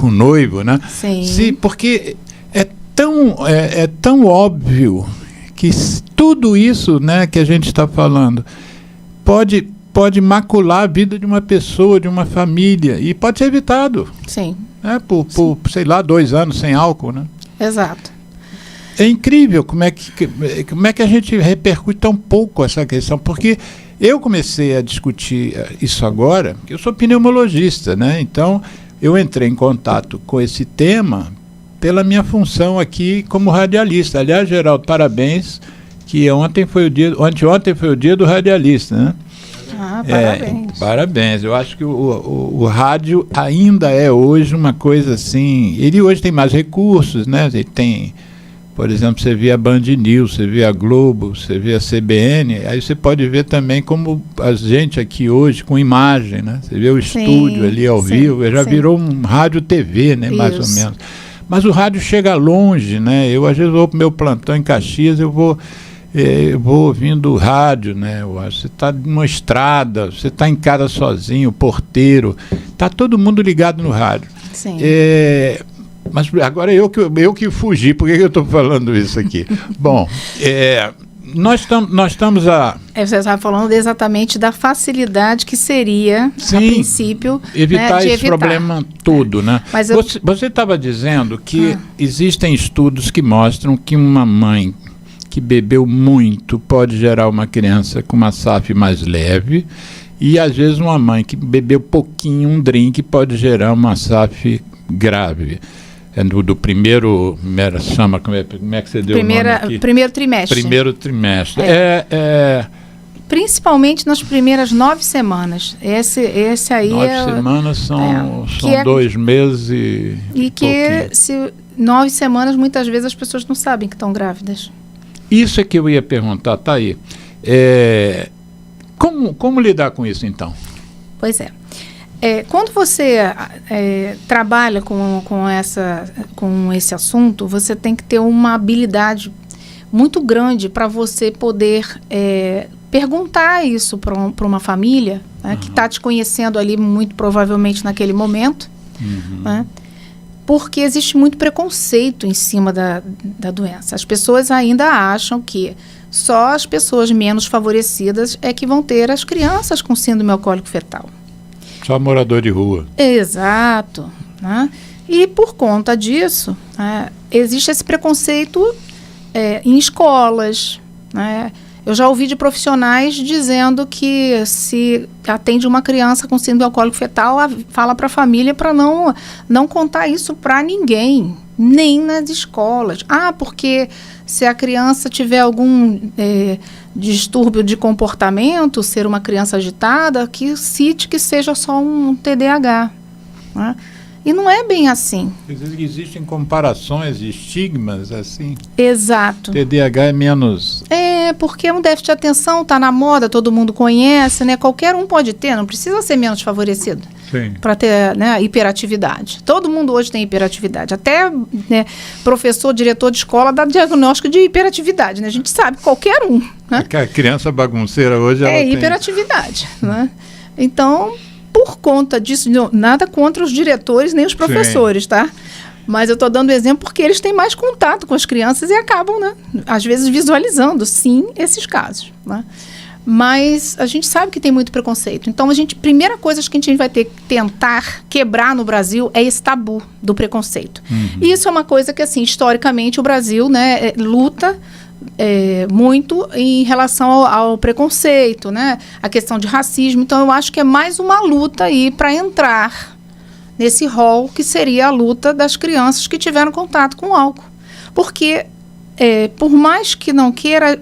o noivo, né? Sim. Porque é tão óbvio que tudo isso, né, que a gente está falando pode macular a vida de uma pessoa, de uma família, e pode ser evitado. Sim. Né, por sei lá, 2 anos sem álcool, né? Exato. É incrível como é que a gente repercute tão pouco essa questão, porque eu comecei a discutir isso agora, porque eu sou pneumologista, né? Então, eu entrei em contato com esse tema pela minha função aqui como radialista. Aliás, Geraldo, parabéns, que anteontem foi o dia do radialista, né? Parabéns. Parabéns. Eu acho que o rádio ainda é hoje uma coisa assim... Ele hoje tem mais recursos, né? Ele tem... Por exemplo, você vê a Band News, você vê a Globo, você vê a CBN, aí você pode ver também como a gente aqui hoje com imagem, né? Você vê o estúdio ali ao vivo, já virou um rádio-TV, né? Mais ou menos. Mas o rádio chega longe, né? Eu às vezes vou para o meu plantão em Caxias, eu vou ouvindo o rádio, né? Você está numa estrada, você está em casa sozinho, o porteiro, está todo mundo ligado no rádio. Sim. Mas agora eu que fugi, por que eu estou falando isso aqui? Bom, Nós estamos a... Você estava falando exatamente da facilidade que seria, Sim, a princípio, evitar né, de esse problema todo, né? Mas você estava dizendo que existem estudos que mostram que uma mãe que bebeu muito pode gerar uma criança com uma SAF mais leve, e às vezes uma mãe que bebeu pouquinho, um drink, pode gerar uma SAF grave. É do primeiro, chama, como é que você deu o nome aqui? Primeiro trimestre. Primeiro trimestre. Principalmente nas primeiras 9 semanas. Esse aí 9 semanas são 2 meses e que 9 semanas, muitas vezes as pessoas não sabem que estão grávidas. Isso é que eu ia perguntar, tá aí. Como lidar com isso, então? Pois é. Quando você trabalha com esse assunto, você tem que ter uma habilidade muito grande para você poder perguntar isso para uma família, né, que está te conhecendo ali muito provavelmente naquele momento, né, porque existe muito preconceito em cima da doença. As pessoas ainda acham que só as pessoas menos favorecidas é que vão ter as crianças com síndrome alcoólico fetal. Só morador de rua. Exato. Né? E por conta disso, existe esse preconceito em escolas. Né? Eu já ouvi de profissionais dizendo que se atende uma criança com síndrome alcoólico fetal, fala para a família para não contar isso para ninguém, nem nas escolas. Porque se a criança tiver algum distúrbio de comportamento, ser uma criança agitada, que cite que seja só um TDAH. Né? E não é bem assim. Existem comparações de estigmas assim? Exato. TDAH é menos... porque um déficit de atenção está na moda, todo mundo conhece, né? Qualquer um pode ter, não precisa ser menos favorecido para ter, né, hiperatividade. Todo mundo hoje tem hiperatividade. Até, né, professor, diretor de escola dá diagnóstico de hiperatividade, né? A gente sabe, qualquer um. Né? A criança bagunceira hoje ela tem hiperatividade. Né? Então, por conta disso, nada contra os diretores nem os professores, tá? Mas eu estou dando exemplo porque eles têm mais contato com as crianças e acabam, né, às vezes visualizando, sim, esses casos. Né? Mas a gente sabe que tem muito preconceito. Então, primeira coisa que a gente vai ter que tentar quebrar no Brasil é esse tabu do preconceito. E isso é uma coisa que, assim, historicamente, o Brasil, né, luta muito em relação ao preconceito, né, a questão de racismo. Então, eu acho que é mais uma luta aí para entrar nesse rol que seria a luta das crianças que tiveram contato com o álcool. Porque, por mais que não queira...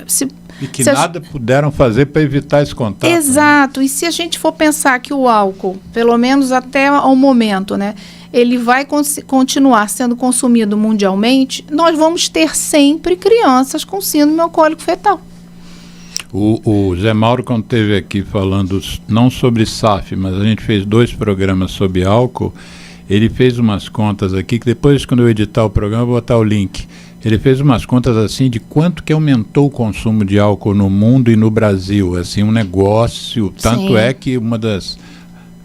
E que nada puderam fazer para evitar esse contato. Exato. Né? E se a gente for pensar que o álcool, pelo menos até ao momento, né, ele vai continuar sendo consumido mundialmente, nós vamos ter sempre crianças com síndrome alcoólico fetal. O Zé Mauro, quando esteve aqui falando não sobre SAF, mas a gente fez 2 programas sobre álcool, ele fez umas contas aqui, que depois, quando eu editar o programa, eu vou botar o link. Ele fez umas contas assim de quanto que aumentou o consumo de álcool no mundo e no Brasil, assim, um negócio. Tanto Sim. é que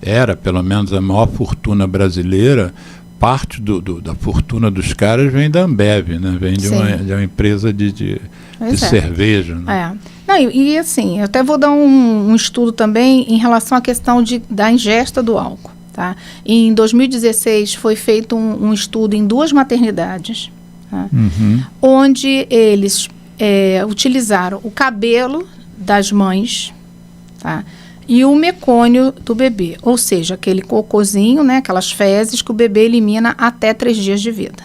era pelo menos a maior fortuna brasileira, parte da fortuna dos caras vem da Ambev, né? Vem de uma empresa de cerveja. Né? Não, e assim, eu até vou dar um estudo também em relação à questão da ingesta do álcool. Tá? Em 2016 foi feito um estudo em 2 maternidades, tá? Onde eles utilizaram o cabelo das mães, tá? E o mecônio do bebê, ou seja, aquele cocôzinho, né, aquelas fezes que o bebê elimina até 3 dias de vida.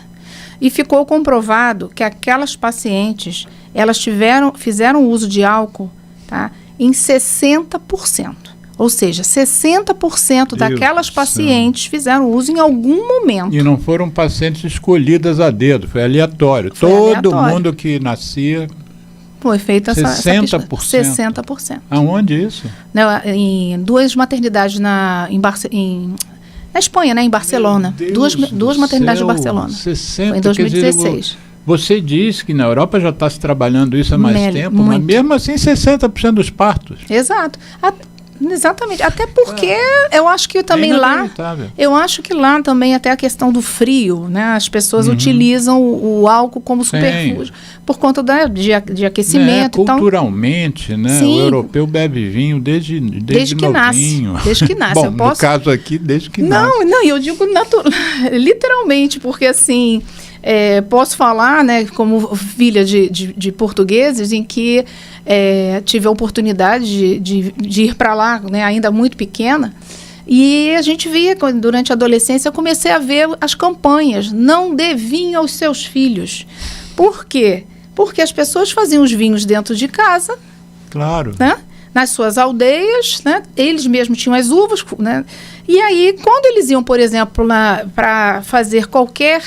E ficou comprovado que aquelas pacientes, elas fizeram uso de álcool, tá, em 60%. Ou seja, 60% daquelas pacientes fizeram uso em algum momento. E não foram pacientes escolhidas a dedo, foi aleatório. Todo mundo que nascia... Foi feita 60%. 60%. Aonde isso? Em 2 maternidades na Espanha, né, em Barcelona. Duas maternidades de Barcelona. 60%. Foi em 2016. Você diz que na Europa já está se trabalhando isso há mais tempo, mas mesmo assim 60% dos partos. Exato. Exatamente. Até porque eu acho que também eu acho que lá também até a questão do frio, né? As pessoas utilizam o álcool como superfúgio por conta de aquecimento. Culturalmente, né? Sim. O europeu bebe vinho desde que novinho. Nasce. Desde que nasce. Bom, no caso aqui, desde que nasce. Não, eu digo literalmente, porque assim, posso falar, né, como filha de portugueses, em que tive a oportunidade de ir para lá, né, ainda muito pequena, e a gente via, durante a adolescência, eu comecei a ver as campanhas, não dê vinho aos seus filhos. Por quê? Porque as pessoas faziam os vinhos dentro de casa. Claro. Né? Nas suas aldeias, né? Eles mesmos tinham as uvas, né? E aí, quando eles iam, por exemplo, para fazer qualquer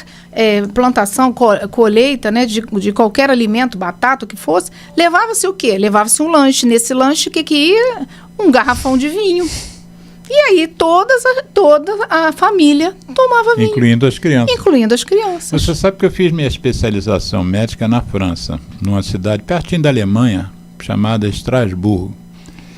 plantação, colheita, né, de qualquer alimento, batata, o que fosse, levava-se o quê? Levava-se um lanche. Nesse lanche, o que ia? Um garrafão de vinho. E aí, toda a família tomava vinho. Incluindo as crianças. Incluindo as crianças. Você sabe que eu fiz minha especialização médica na França, numa cidade pertinho da Alemanha, chamada Estrasburgo.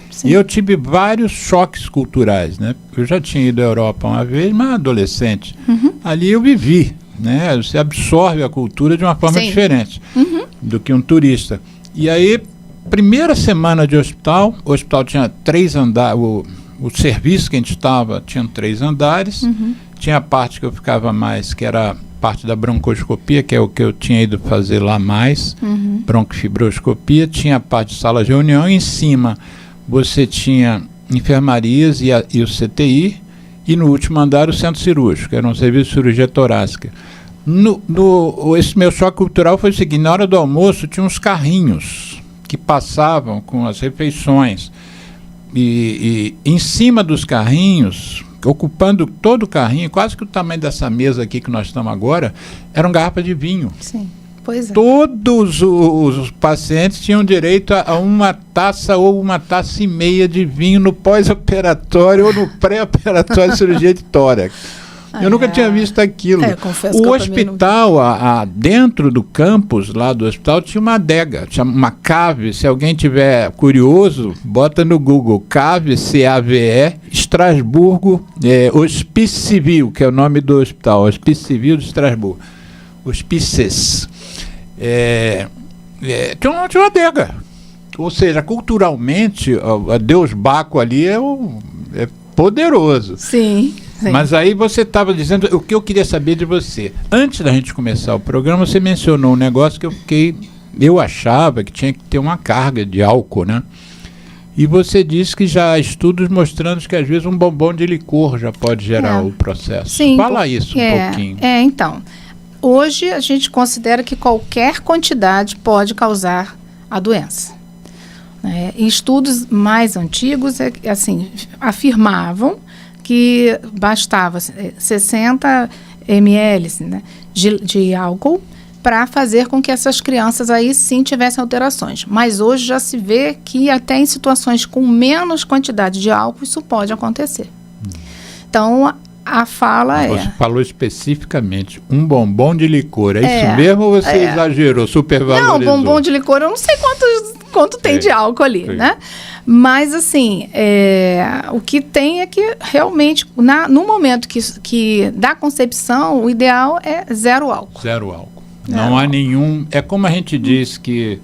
Sim. E eu tive vários choques culturais, né? Eu já tinha ido à Europa uma vez, mas adolescente. Ali eu vivi, né? Você absorve a cultura de uma forma diferente do que um turista. E aí, primeira semana de hospital, o hospital tinha 3 andares, o serviço que a gente estava tinha 3 andares, tinha a parte que eu ficava mais, que era a parte da broncoscopia, que é o que eu tinha ido fazer lá mais, broncofibroscopia, tinha a parte de sala de reunião, e em cima você tinha enfermarias e o CTI, e no último andar o centro cirúrgico, que era um serviço de cirurgia torácica. Esse meu choque cultural foi o seguinte: na hora do almoço tinha uns carrinhos que passavam com as refeições, e em cima dos carrinhos, ocupando todo o carrinho, quase que o tamanho dessa mesa aqui que nós estamos agora, eram garrafas de vinho. Sim. Pois é. Todos os pacientes tinham direito a uma taça ou uma taça e meia de vinho no pós-operatório ou no pré-operatório de cirurgia de tórax. Eu nunca tinha visto aquilo. O hospital, dentro do campus lá do hospital, tinha uma adega, tinha uma cave. Se alguém tiver curioso, bota no Google, cave, C-A-V-E, Estrasburgo, Hospice Civil, que é o nome do hospital, Hospice Civil de Estrasburgo. Hospices. Tinha uma adega. Ou seja, culturalmente, a Deus Baco ali é poderoso. Sim. Mas aí você estava dizendo o que eu queria saber de você. Antes da gente começar o programa, você mencionou um negócio que eu achava que tinha que ter uma carga de álcool, né? E você disse que já há estudos mostrando que às vezes um bombom de licor já pode gerar o processo. Sim, fala isso um pouquinho. Então, hoje a gente considera que qualquer quantidade pode causar a doença. Em estudos mais antigos, assim, afirmavam que bastava 60 ml, né, de álcool para fazer com que essas crianças aí sim tivessem alterações. Mas hoje já se vê que até em situações com menos quantidade de álcool isso pode acontecer. Então, a fala Você falou especificamente um bombom de licor. É isso mesmo ou você exagerou, supervalorizou? Não, bombom de licor eu não sei quanto tem de álcool ali, né? Mas, assim, o que tem é que realmente, no momento que da concepção, o ideal é 0 álcool. 0 álcool. Não há nenhum... É como a gente diz que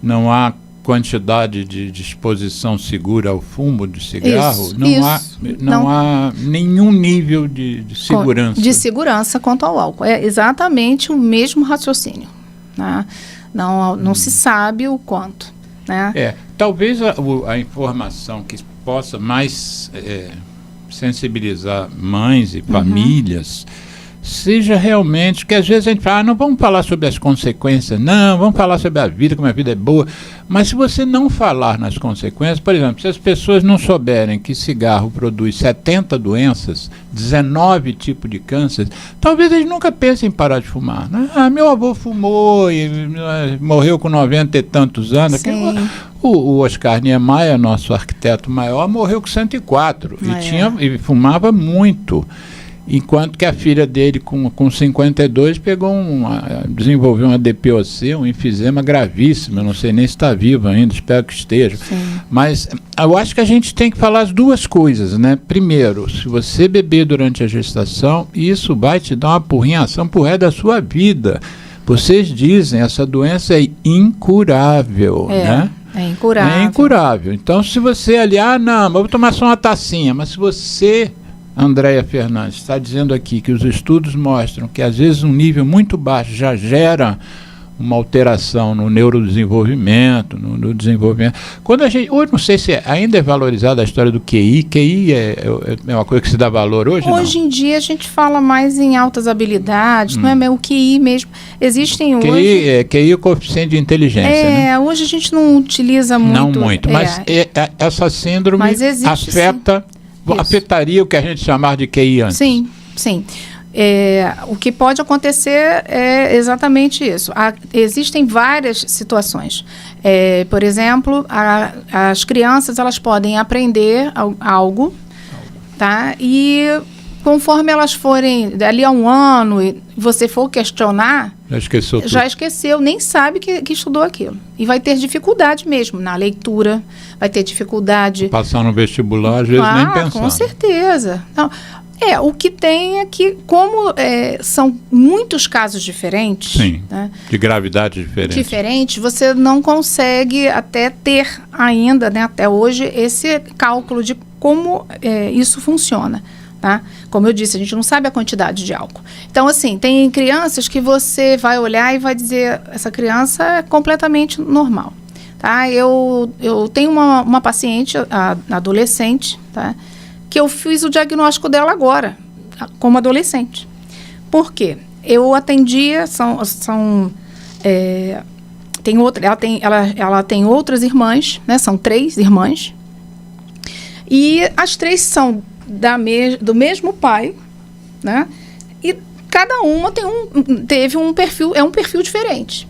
não há quantidade de exposição segura ao fumo de cigarro, não há nenhum nível de segurança. De segurança quanto ao álcool. É exatamente o mesmo raciocínio. Né? Não se sabe o quanto. Né? Talvez a informação que possa mais sensibilizar mães e famílias seja realmente, que às vezes a gente fala, não vamos falar sobre as consequências, não, vamos falar sobre a vida, como a vida é boa, mas se você não falar nas consequências, por exemplo, se as pessoas não souberem que cigarro produz 70 doenças, 19 tipos de câncer, talvez eles nunca pensem em parar de fumar, né? Meu avô fumou e morreu com 90 e tantos anos. O Oscar Niemeyer, nosso arquiteto maior, morreu com 104 e fumava muito. enquanto que a filha dele, com 52, desenvolveu uma DPOC, um enfisema gravíssimo. Eu não sei nem se está vivo ainda, espero que esteja. Sim. Mas eu acho que a gente tem que falar as duas coisas, né? Primeiro, se você beber durante a gestação, isso vai te dar uma apurrinhação pro resto da sua vida. Vocês dizem, essa doença é incurável, né? É incurável. É incurável. Então, se você ali, não, mas eu vou tomar só uma tacinha, mas se você, Andréia Fernandes, está dizendo aqui que os estudos mostram que às vezes um nível muito baixo já gera uma alteração no neurodesenvolvimento, no desenvolvimento. Quando a gente, hoje não sei se ainda é valorizada a história do QI. QI é uma coisa que se dá valor hoje? Hoje em dia a gente fala mais em altas habilidades, não é o QI mesmo. Existem QI, hoje... QI é o coeficiente de inteligência, né? Hoje a gente não utiliza muito. Não muito, mas essa síndrome afeta, afetaria o que a gente chamava de QI antes. Sim, sim. O que pode acontecer é exatamente isso. Existem várias situações. Por exemplo, as crianças elas podem aprender algo, tá? E conforme elas forem dali a um ano e você for questionar, já esqueceu, nem sabe que estudou aquilo. E vai ter dificuldade mesmo na leitura, vai ter dificuldade... Passar no vestibular, às vezes nem pensar. Com certeza. Não, o que tem é que, como são muitos casos diferentes... Sim, né, de gravidade diferente. Você não consegue até ter ainda, né, até hoje, esse cálculo de como isso funciona. Tá? Como eu disse, a gente não sabe a quantidade de álcool. Então, assim, tem crianças que você vai olhar e vai dizer, essa criança é completamente normal. Tá? Eu tenho uma paciente, adolescente, tá? Que eu fiz o diagnóstico dela agora, como adolescente. Por quê? Eu atendia, ela tem outras irmãs, né? São 3 irmãs, e as 3 são do mesmo pai, né? E cada uma teve um perfil, um perfil diferente.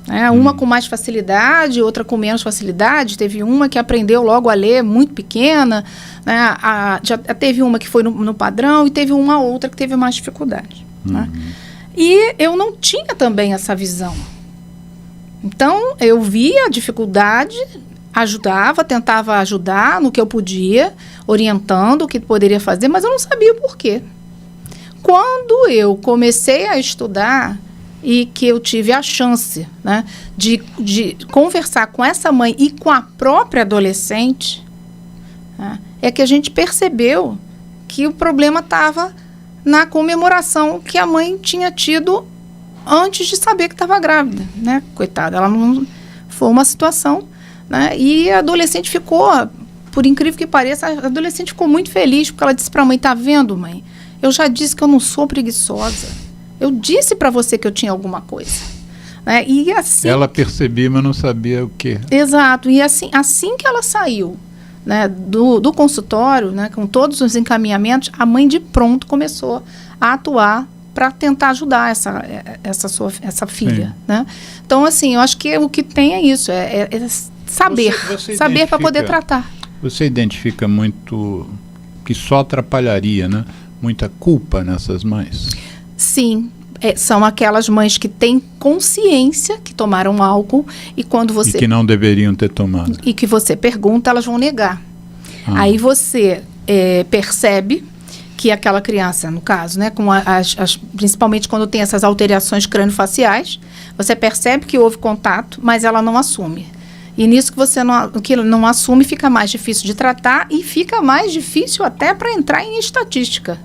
Né? Uma com mais facilidade, outra com menos facilidade. Teve uma que aprendeu logo a ler muito pequena, né? Já teve uma que foi no padrão e teve uma outra que teve mais dificuldade. Né? E eu não tinha também essa visão. Então, eu via a dificuldade, tentava ajudar no que eu podia, orientando o que poderia fazer, mas eu não sabia o porquê. Quando eu comecei a estudar e que eu tive a chance, né, de conversar com essa mãe e com a própria adolescente, né, é que a gente percebeu que o problema estava na comemoração que a mãe tinha tido antes de saber que estava grávida, né? Coitada, ela não... Foi uma situação, né? E a adolescente ficou, por incrível que pareça, a adolescente ficou muito feliz, porque ela disse para a mãe, tá vendo, mãe? Eu já disse que eu não sou preguiçosa. Eu disse para você que eu tinha alguma coisa. Né? E assim... Ela percebia, mas não sabia o quê. Exato. E assim que ela saiu, né, do consultório, né, com todos os encaminhamentos, a mãe de pronto começou a atuar para tentar ajudar essa filha. Né? Então, assim, eu acho que o que tem é isso, saber. Você saber para poder tratar. Você identifica muito que só atrapalharia, né? Muita culpa nessas mães? Sim. São aquelas mães que têm consciência que tomaram álcool e quando você... E que não deveriam ter tomado. E que você pergunta, elas vão negar. Aí você percebe que aquela criança, no caso, né, com principalmente quando tem essas alterações crâniofaciais, você percebe que houve contato, mas ela não assume. E nisso que você não assume, fica mais difícil de tratar e fica mais difícil até para entrar em estatística.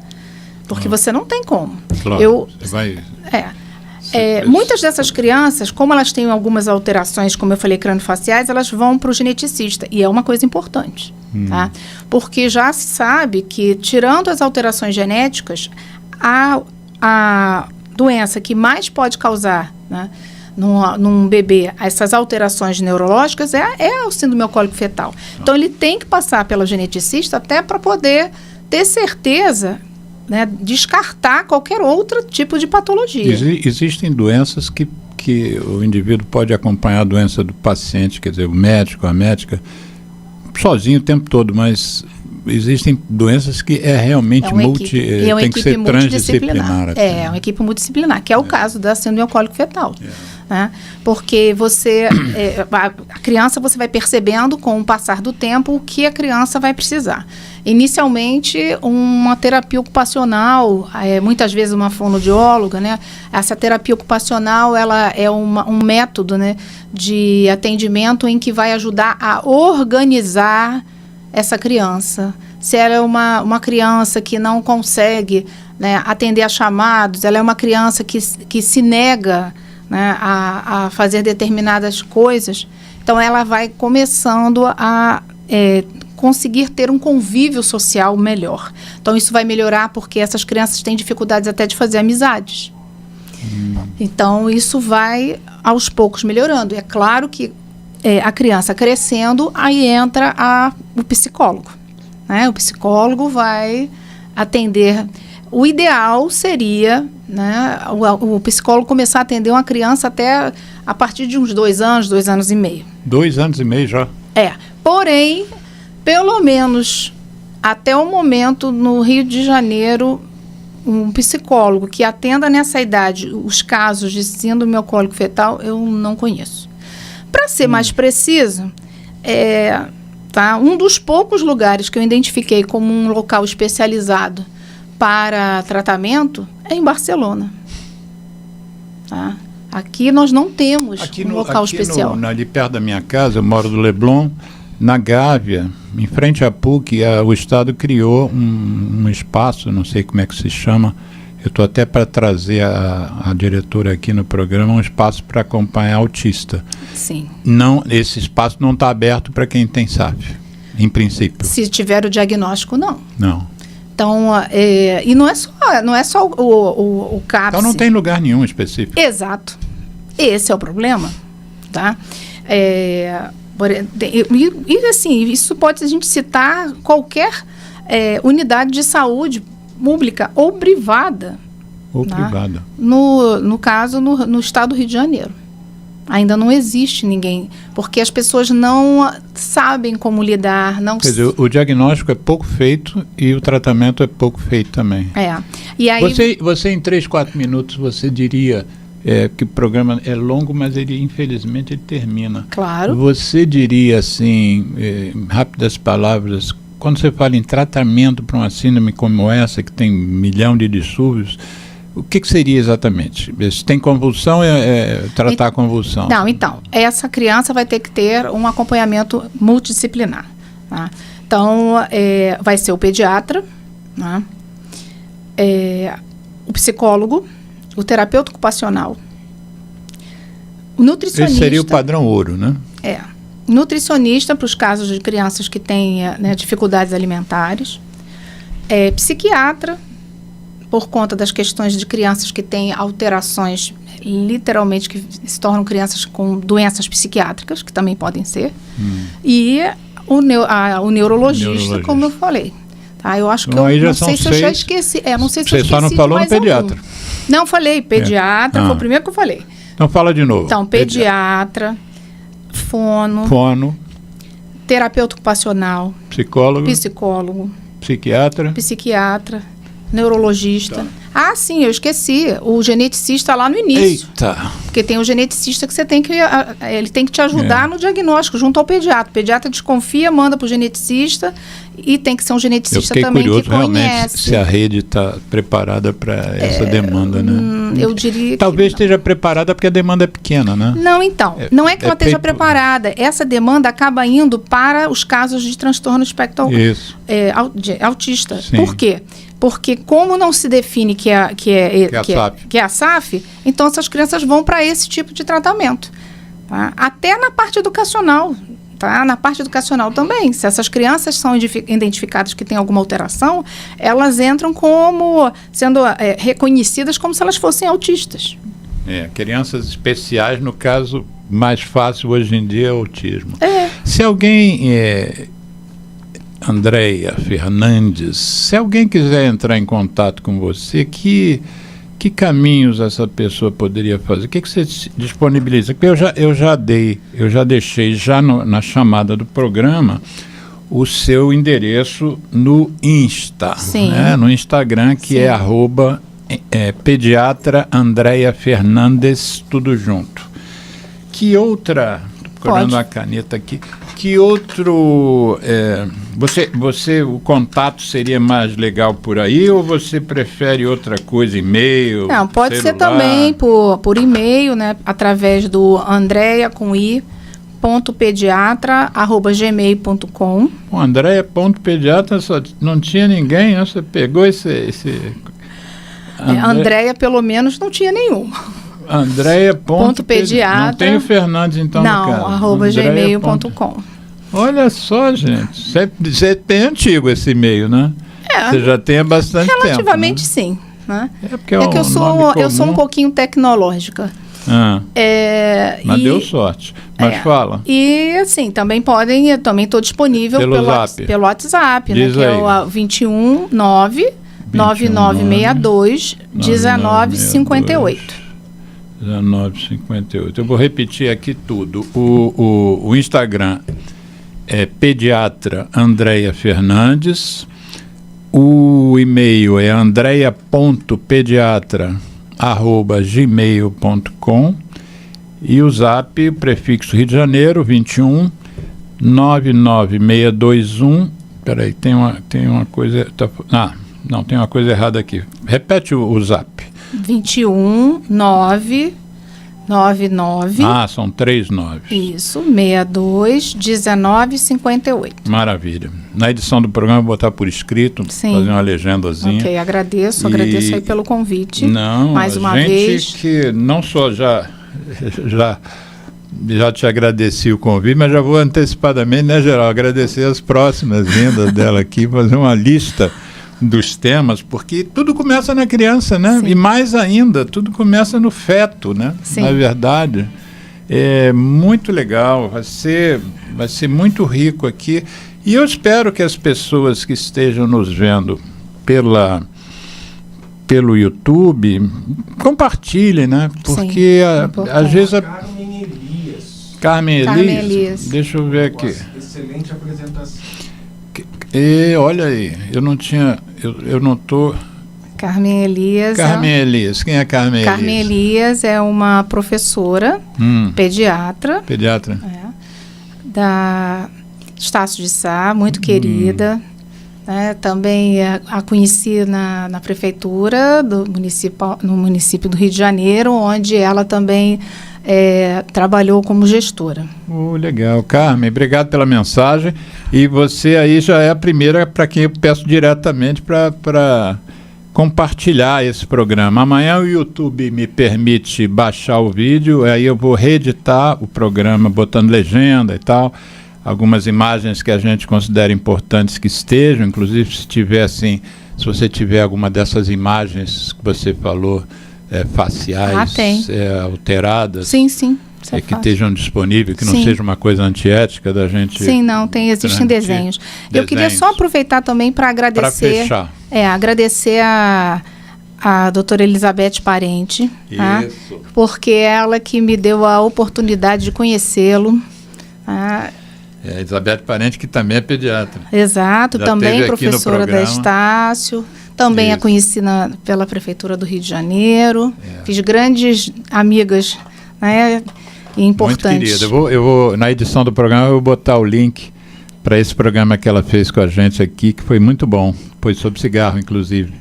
Porque você não tem como. Claro, você vai... muitas dessas crianças, como elas têm algumas alterações, como eu falei, crâniofaciais, elas vão para o geneticista. E é uma coisa importante. Tá? Porque já se sabe que, tirando as alterações genéticas, a doença que mais pode causar, né, num bebê essas alterações neurológicas é o síndrome alcoólico fetal. Então, ele tem que passar pela geneticista até para poder ter certeza... Né, descartar qualquer outro tipo de patologia. Existem doenças que o indivíduo pode acompanhar a doença do paciente, quer dizer, o médico, a médica, sozinho o tempo todo, mas existem doenças que realmente tem que ser transdisciplinar. É uma equipe multidisciplinar, que é o caso da síndrome alcoólico fetal. Né? Porque a criança, você vai percebendo com o passar do tempo o que a criança vai precisar. Inicialmente, uma terapia ocupacional, muitas vezes uma fonoaudióloga, né? Essa terapia ocupacional, ela é um método, né, de atendimento em que vai ajudar a organizar essa criança. Se ela é uma criança que não consegue, né, atender a chamados, ela é uma criança que se nega, né, a fazer determinadas coisas, então ela vai começando a conseguir ter um convívio social melhor. Então isso vai melhorar porque essas crianças têm dificuldades até de fazer amizades. Então isso vai aos poucos melhorando. É claro que a criança crescendo, aí entra o psicólogo. Né? O psicólogo vai atender. O ideal seria, né, o psicólogo começar a atender uma criança até a partir de uns 2 anos, 2 anos e meio. 2 anos e meio já? Porém, pelo menos até o momento, no Rio de Janeiro, um psicólogo que atenda nessa idade os casos de síndrome alcoólico fetal, eu não conheço. Para ser mais preciso, um dos poucos lugares que eu identifiquei como um local especializado para tratamento é em Barcelona. Tá? Aqui nós não temos um local especial. Ali perto da minha casa, eu moro do Leblon, na Gávea, em frente à PUC, o Estado criou um espaço, não sei como é que se chama, eu estou até para trazer a diretora aqui no programa, um espaço para acompanhar autista. Sim. Esse espaço não está aberto para quem tem SAF, em princípio. Se tiver o diagnóstico, não. Não. Então, e não é só o CAPS. Então não tem lugar nenhum específico. Exato. Esse é o problema. Tá? E assim, isso pode a gente citar qualquer unidade de saúde pública ou privada. Ou privada. No caso, no estado do Rio de Janeiro. Ainda não existe ninguém, porque as pessoas não sabem como lidar. Quer dizer, o diagnóstico é pouco feito e o tratamento é pouco feito também. E aí, você em 3, 4 minutos, você diria que o programa é longo, mas infelizmente ele termina. Claro. Você diria assim, em rápidas palavras, quando você fala em tratamento para uma síndrome como essa, que tem 1 milhão de distúrbios, o que seria exatamente? Se tem convulsão, tratar a convulsão? Não, então, essa criança vai ter que ter um acompanhamento multidisciplinar. Tá? Então, vai ser o pediatra, né? O psicólogo, o terapeuta ocupacional, o nutricionista. Esse seria o padrão ouro, né? Nutricionista para os casos de crianças que têm dificuldades alimentares, psiquiatra, por conta das questões de crianças que têm alterações, literalmente, que se tornam crianças com doenças psiquiátricas, que também podem ser, e o neurologista, como eu falei. Tá? Eu acho que eu não sei se eu já esqueci. Não sei se eu esqueci. Você só não falou no pediatra. Não, falei pediatra, foi o primeiro que eu falei. Então fala de novo. Então, pediatra, fono, terapeuta ocupacional, psicólogo, psiquiatra, neurologista. Tá. Sim, eu esqueci. O geneticista lá no início. Eita! Porque tem o geneticista que você tem que... ele tem que te ajudar no diagnóstico, junto ao pediatra. O pediatra desconfia, manda para o geneticista e tem que ser um geneticista também que conhece. Eu fiquei curioso, realmente, se a rede está preparada para essa demanda, né? Eu diria talvez esteja preparada porque a demanda é pequena, né? Não, então. Não é que ela esteja preparada. Essa demanda acaba indo para os casos de transtorno espectro autista. Sim. Por quê? Porque como não se define que é a SAF, então essas crianças vão para esse tipo de tratamento. Tá? Até na parte educacional. Tá? Na parte educacional também. Se essas crianças são identificadas que têm alguma alteração, elas entram como sendo reconhecidas como se elas fossem autistas. Crianças especiais, no caso mais fácil hoje em dia é o autismo. Se alguém... Andréia Fernandes, se alguém quiser entrar em contato com você, que caminhos essa pessoa poderia fazer? O que você disponibiliza? Porque eu já deixei na chamada do programa o seu endereço no Insta, Sim. Né? No Instagram, que Sim. é pediatra Andréia Fernandes, tudo junto. Que outra... Procurando a caneta aqui. Que outro... o contato seria mais legal por aí ou você prefere outra coisa, e-mail? Não, pode celular? ser também por e-mail, né? Através do andreia.pediatra@gmail.com. Andreia.pediatra, não tinha ninguém, né? Você pegou esse... Andreia, pelo menos, não tinha nenhum. Andreia.pediatra. Não tem o Fernandes, então, não, no caso. @gmail.com. Olha só, gente. Você é bem antigo esse e-mail, né? Você já tem há bastante tempo. Relativamente, sim. Né? Porque que eu sou um pouquinho tecnológica. Mas deu sorte. Mas fala. E assim, também estou disponível pelo WhatsApp, né? Que é o 21 9962 1958. 1958. Eu vou repetir aqui tudo. O Instagram é pediatra Andréia Fernandes. O e-mail é andreia.pediatra@gmail.com. E o zap, o prefixo Rio de Janeiro, 21 99621. Peraí, tem uma coisa. Não, tem uma coisa errada aqui. Repete o zap. 21 999. São 3 9. Isso, 62 19 58. Maravilha. Na edição do programa eu vou botar por escrito, Sim. fazer uma legendazinha. Ok, agradeço aí pelo convite. Não, mais uma vez. Que não só já te agradeci o convite, mas já vou antecipadamente, né, Geraldo, agradecer as próximas vindas dela aqui, fazer uma lista dos temas, porque tudo começa na criança, né? Sim. E mais ainda, tudo começa no feto, né? Sim. Na verdade, é muito legal, vai ser muito rico aqui. E eu espero que as pessoas que estejam nos vendo pelo YouTube compartilhem, né? Porque às vezes Carmen Elias, deixa eu ver aqui. Excelente apresentação. Olha aí, eu não tô... Carmen Elias. Quem é Carmen Elias? Carmen Elias é uma professora, pediatra. Da Estácio de Sá, muito querida. Né? Também a conheci na prefeitura no município do Rio de Janeiro, onde ela também trabalhou como gestora. Legal. Carmen, obrigado pela mensagem. E você aí já é a primeira para quem eu peço diretamente para compartilhar esse programa. Amanhã o YouTube me permite baixar o vídeo, aí eu vou reeditar o programa, botando legenda e tal, algumas imagens que a gente considera importantes que estejam, inclusive se você tiver alguma dessas imagens que você falou, faciais, alteradas. Sim. Que estejam disponíveis, que não seja uma coisa antiética da gente... Sim, não, existem desenhos. Eu queria só aproveitar também para agradecer... Para fechar. Agradecer a doutora Elizabeth Parente, tá? Porque ela que me deu a oportunidade de conhecê-lo. Elizabeth Parente, que também é pediatra. Exato, também professora da Estácio. Também a conheci pela Prefeitura do Rio de Janeiro. Fiz grandes amigas, né? Importantes. Muito querida. Eu vou, na edição do programa, eu vou botar o link para esse programa que ela fez com a gente aqui, que foi muito bom. Foi sobre cigarro, inclusive.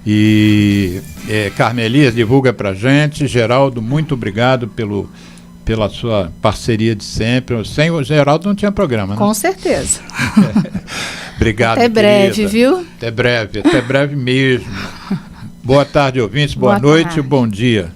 E Carmen Elias, divulga para a gente. Geraldo, muito obrigado pela sua parceria de sempre. Sem o Geraldo não tinha programa, né? Com certeza. Obrigado, até breve, viu? Até breve mesmo. Boa tarde, ouvintes. Boa noite e bom dia.